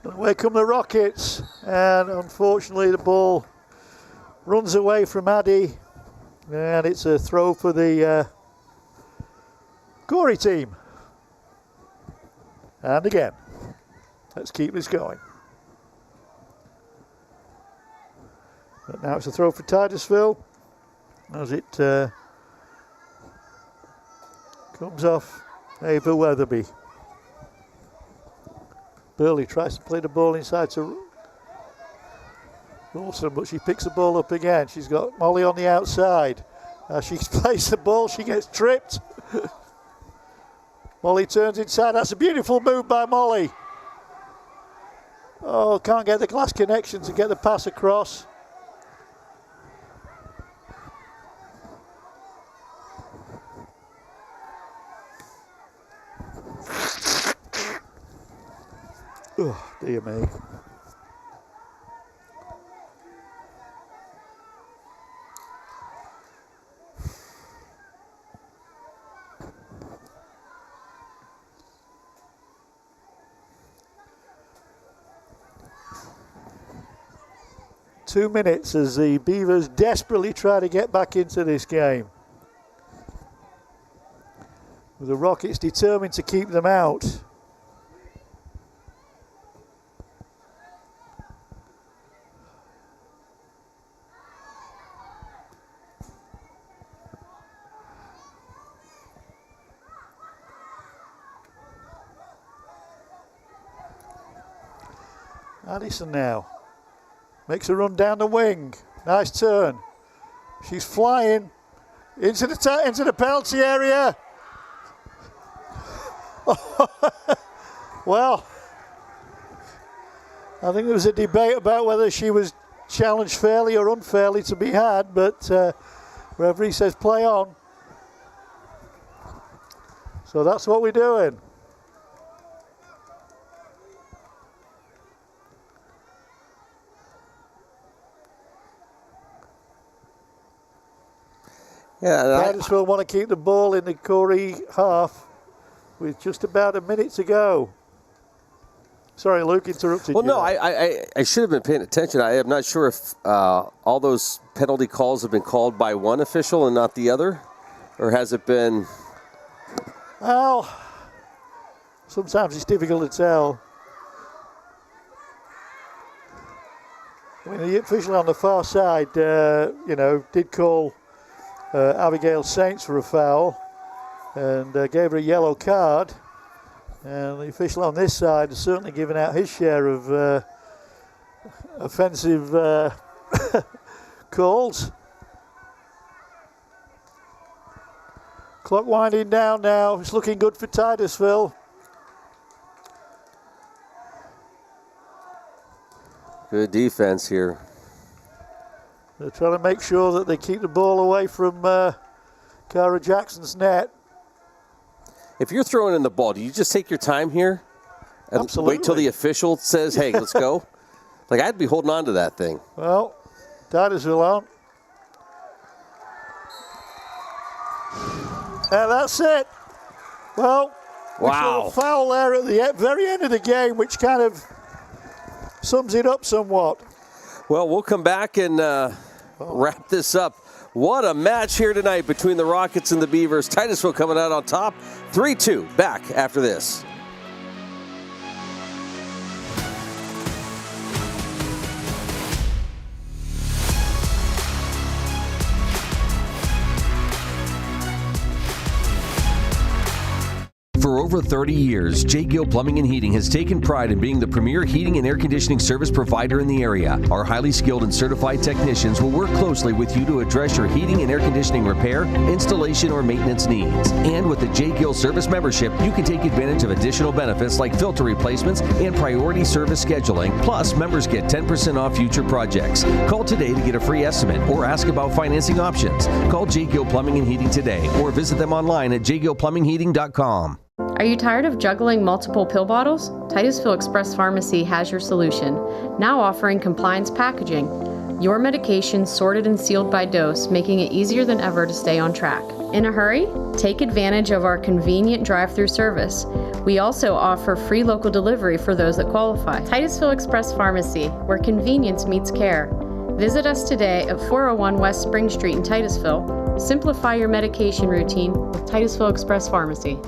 And away come the Rockets, and unfortunately the ball runs away from Addy, and it's a throw for the Corry team. And again, let's keep this going. But now it's a throw for Titusville as it comes off Ava Weatherby. Burley tries to play the ball inside to Wilson, but she picks the ball up again. She's got Molly on the outside. As she plays the ball, she gets tripped. Molly turns inside. That's a beautiful move by Molly. Oh, can't get the glass connection to get the pass across. Oh, dear me. Two minutes as the Beavers desperately try to get back into this game. With the Rockets determined to keep them out. Addison now makes a run down the wing. Nice turn. She's flying into the penalty area. Well, I think there was a debate about whether she was challenged fairly or unfairly to be had, but referee says play on. So that's what we're doing. Yeah, Titusville want to keep the ball in the Corry half with just about a minute to go. Sorry, Luke, interrupted you. Well, no, I should have been paying attention. I am not sure if all those penalty calls have been called by one official and not the other, or has it been? Well, sometimes it's difficult to tell. I mean, the official on the far side, did call Abigail Saints for a foul and gave her a yellow card, and the official on this side has certainly given out his share of offensive calls. Clock winding down now. It's looking good for Titusville. Good defense here. They're trying to make sure that they keep the ball away from Cara Jackson's net. If you're throwing in the ball, do you just take your time here and Absolutely. wait till the official says, hey, let's go? Like, I'd be holding on to that thing. Well, Titusville on. And that's it. Well, we saw a foul there at the very end of the game, which kind of sums it up somewhat. Well, we'll come back and wrap this up. What a match here tonight between the Rockets and the Beavers. Titusville coming out on top, 3-2. Back after this. For For over 30 years, J. Gill Plumbing and Heating has taken pride in being the premier heating and air conditioning service provider in the area. Our highly skilled and certified technicians will work closely with you to address your heating and air conditioning repair, installation, or maintenance needs. And with the J. Gill Service membership, you can take advantage of additional benefits like filter replacements and priority service scheduling. Plus, members get 10% off future projects. Call today to get a free estimate or ask about financing options. Call J. Gill Plumbing and Heating today or visit them online at jgillplumbingheating.com. Are you tired of juggling multiple pill bottles? Titusville Express Pharmacy has your solution, now offering compliance packaging. Your medication sorted and sealed by dose, making it easier than ever to stay on track. In a hurry? Take advantage of our convenient drive-through service. We also offer free local delivery for those that qualify. Titusville Express Pharmacy, where convenience meets care. Visit us today at 401 West Spring Street in Titusville. Simplify your medication routine with Titusville Express Pharmacy.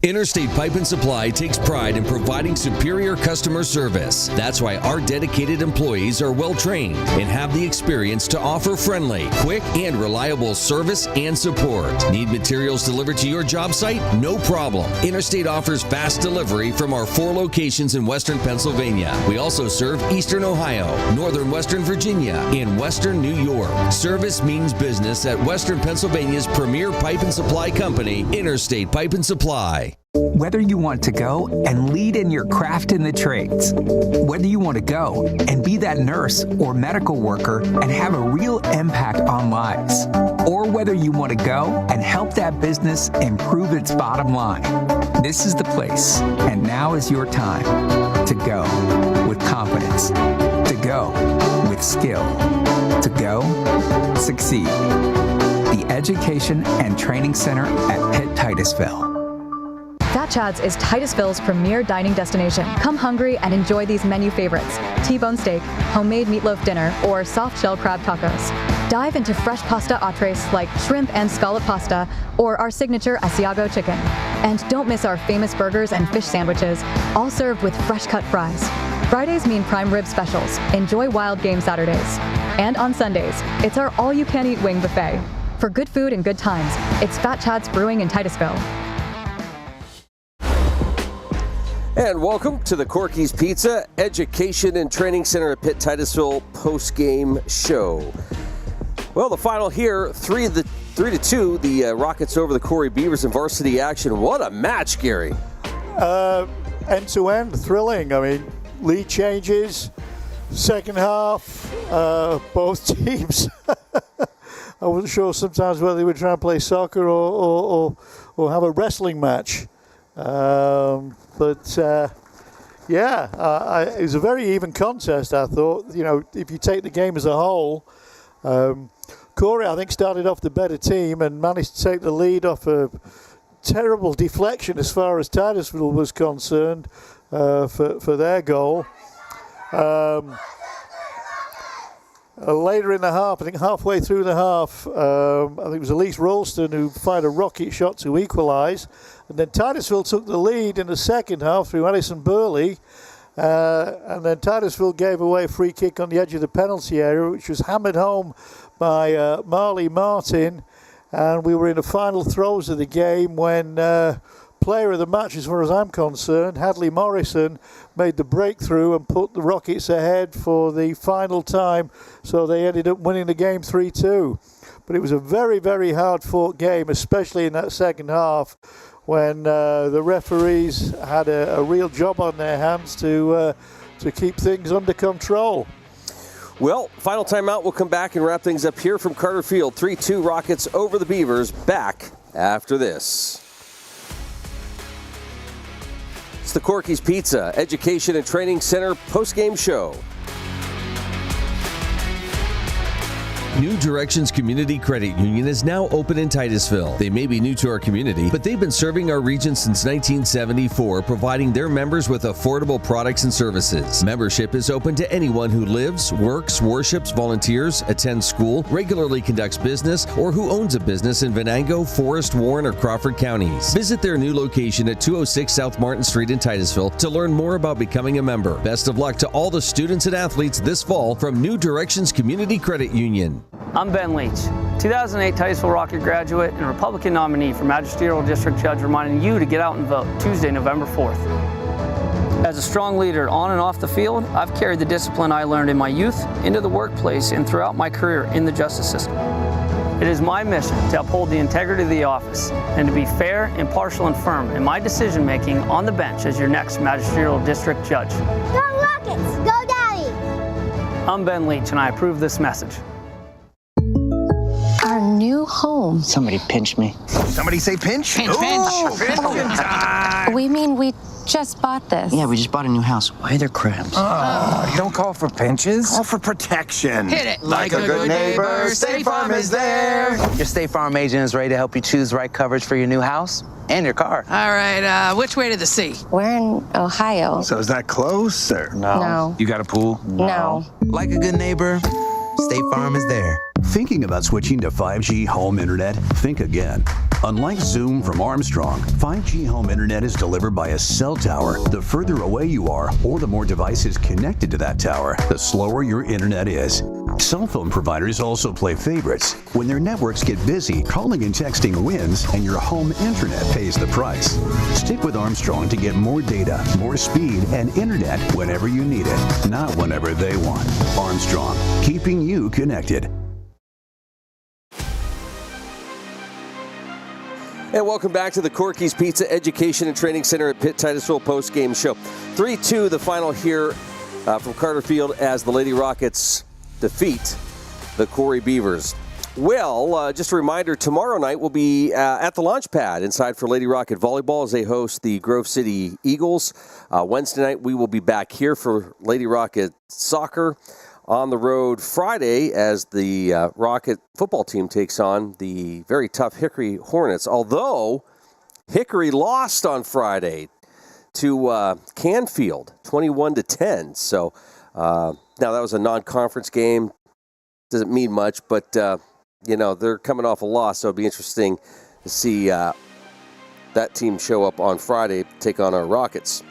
Interstate Pipe and Supply takes pride in providing superior customer service. That's why our dedicated employees are well trained and have the experience to offer friendly, quick, and reliable service and support. Need materials delivered to your job site? No problem. Interstate offers fast delivery from our 4 locations in Western Pennsylvania. We also serve Eastern Ohio, Northern Western Virginia, and Western New York. Service means business at Western Pennsylvania's premier pipe and supply company, Interstate Pipe and Supply. Whether you want to go and lead in your craft in the trades, whether you want to go and be that nurse or medical worker and have a real impact on lives, or whether you want to go and help that business improve its bottom line, this is the place. And now is your time to go with confidence, to go with skill, to go succeed. The Education and Training Center at Pitt Titusville. Fat Chad's is Titusville's premier dining destination. Come hungry and enjoy these menu favorites: T-bone steak, homemade meatloaf dinner, or soft shell crab tacos. Dive into fresh pasta entrees like shrimp and scallop pasta or our signature Asiago chicken. And don't miss our famous burgers and fish sandwiches, all served with fresh cut fries. Fridays mean prime rib specials. Enjoy wild game Saturdays. And on Sundays, it's our all-you-can-eat wing buffet. For good food and good times, it's Fat Chad's Brewing in Titusville. And welcome to the Corky's Pizza Education and Training Center at Pitt Titusville post-game show. Well, the final here, 3-2, the Rockets over the Corry Beavers in varsity action. What a match, Gary. End-to-end, thrilling. I mean, lead changes, second half, both teams. I wasn't sure sometimes whether they were trying to play soccer or have a wrestling match. It was a very even contest, I thought. You know, if you take the game as a whole, Corry, I think, started off the better team and managed to take the lead off a terrible deflection as far as Titusville was concerned for their goal. Later in the half, I think halfway through the half, I think it was Elise Rolston who fired a rocket shot to equalise. And then Titusville took the lead in the second half through Alison Burley. And then Titusville gave away a free kick on the edge of the penalty area, which was hammered home by Marley Martin. And we were in the final throes of the game when player of the match, as far as I'm concerned, Hadley Morrison, made the breakthrough and put the Rockets ahead for the final time. So they ended up winning the game 3-2. But it was a very, very hard-fought game, especially in that second half, when the referees had a real job on their hands to keep things under control. Well, final timeout. We'll come back and wrap things up here from Carter Field. 3-2 Rockets over the Beavers. Back after this. It's the Corky's Pizza Education and Training Center post-game show. New Directions Community Credit Union is now open in Titusville. They may be new to our community, but they've been serving our region since 1974, providing their members with affordable products and services. Membership is open to anyone who lives, works, worships, volunteers, attends school, regularly conducts business, or who owns a business in Venango, Forest, Warren, or Crawford counties. Visit their new location at 206 South Martin Street in Titusville to learn more about becoming a member. Best of luck to all the students and athletes this fall from New Directions Community Credit Union. I'm Ben Leach, 2008 Titusville Rocket graduate and Republican nominee for Magisterial District Judge, reminding you to get out and vote Tuesday, November 4th. As a strong leader on and off the field, I've carried the discipline I learned in my youth into the workplace and throughout my career in the justice system. It is my mission to uphold the integrity of the office and to be fair, impartial, and firm in my decision-making on the bench as your next Magisterial District Judge. Go Rockets! Go Daddy! I'm Ben Leach, and I approve this message. Our new home. Somebody pinch me. Somebody say pinch? Pinch, Ooh, pinch. time. We mean we just bought this. Yeah, we just bought a new house. Why are there crabs? Don't call for pinches. Call for protection. Hit it. Like a good neighbor, State Farm is there. Your State Farm agent is ready to help you choose the right coverage for your new house and your car. All right, which way to the sea? We're in Ohio. So is that close or No. You got a pool? No. Like a good neighbor, State Farm is there. Thinking about switching to 5G home internet? Think again. Unlike Zoom from Armstrong, 5G home internet is delivered by a cell tower. The further away you are, or the more devices connected to that tower, the slower your internet is. Cell phone providers also play favorites. When their networks get busy, calling and texting wins, and your home internet pays the price. Stick with Armstrong to get more data, more speed, and internet whenever you need it, not whenever they want. Armstrong, keeping you connected. And welcome back to the Corky's Pizza Education and Training Center at Pitt Titusville post-game show. 3-2 the final here from Carter Field as the Lady Rockets defeat the Corry Beavers. Well, just a reminder, tomorrow night we'll be at the launch pad inside for Lady Rocket Volleyball as they host the Grove City Eagles. Wednesday night we will be back here for Lady Rocket Soccer. On the road Friday as the Rocket football team takes on the very tough Hickory Hornets. Although Hickory lost on Friday to Canfield, 21-10. So now that was a non-conference game. Doesn't mean much, but they're coming off a loss, so it'll be interesting to see that team show up on Friday to take on our Rockets.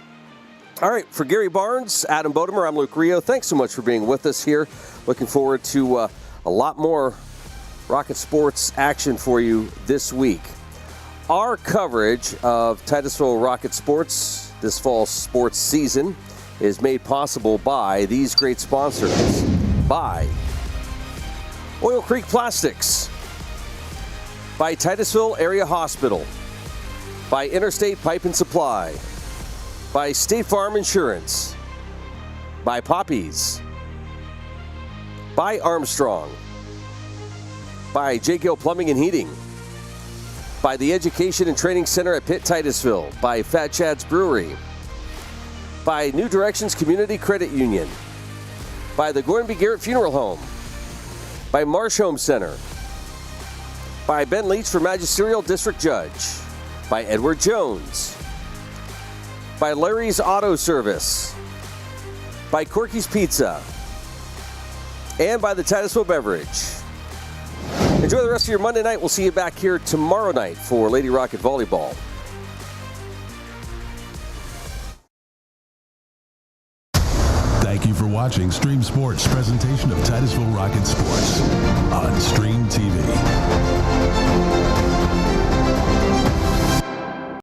All right, for Gary Barnes, Adam Bodemer, I'm Luke Rio. Thanks so much for being with us here. Looking forward to a lot more Rocket sports action for you this week. Our coverage of Titusville Rocket sports this fall sports season is made possible by these great sponsors. By Oil Creek Plastics, by Titusville Area Hospital, by Interstate Pipe and Supply, by State Farm Insurance, by Poppies, by Armstrong, by J. Gill Plumbing and Heating, by the Education and Training Center at Pitt Titusville, by Fat Chad's Brewery, by New Directions Community Credit Union, by the Gordon B. Garrett Funeral Home, by Marsh Home Center, by Ben Leach for Magisterial District Judge, by Edward Jones, by Larry's Auto Service, by Corky's Pizza, and by the Titusville Beverage. Enjoy the rest of your Monday night. We'll see you back here tomorrow night for Lady Rocket Volleyball. Thank you for watching Stream Sports' presentation of Titusville Rocket Sports on Stream TV.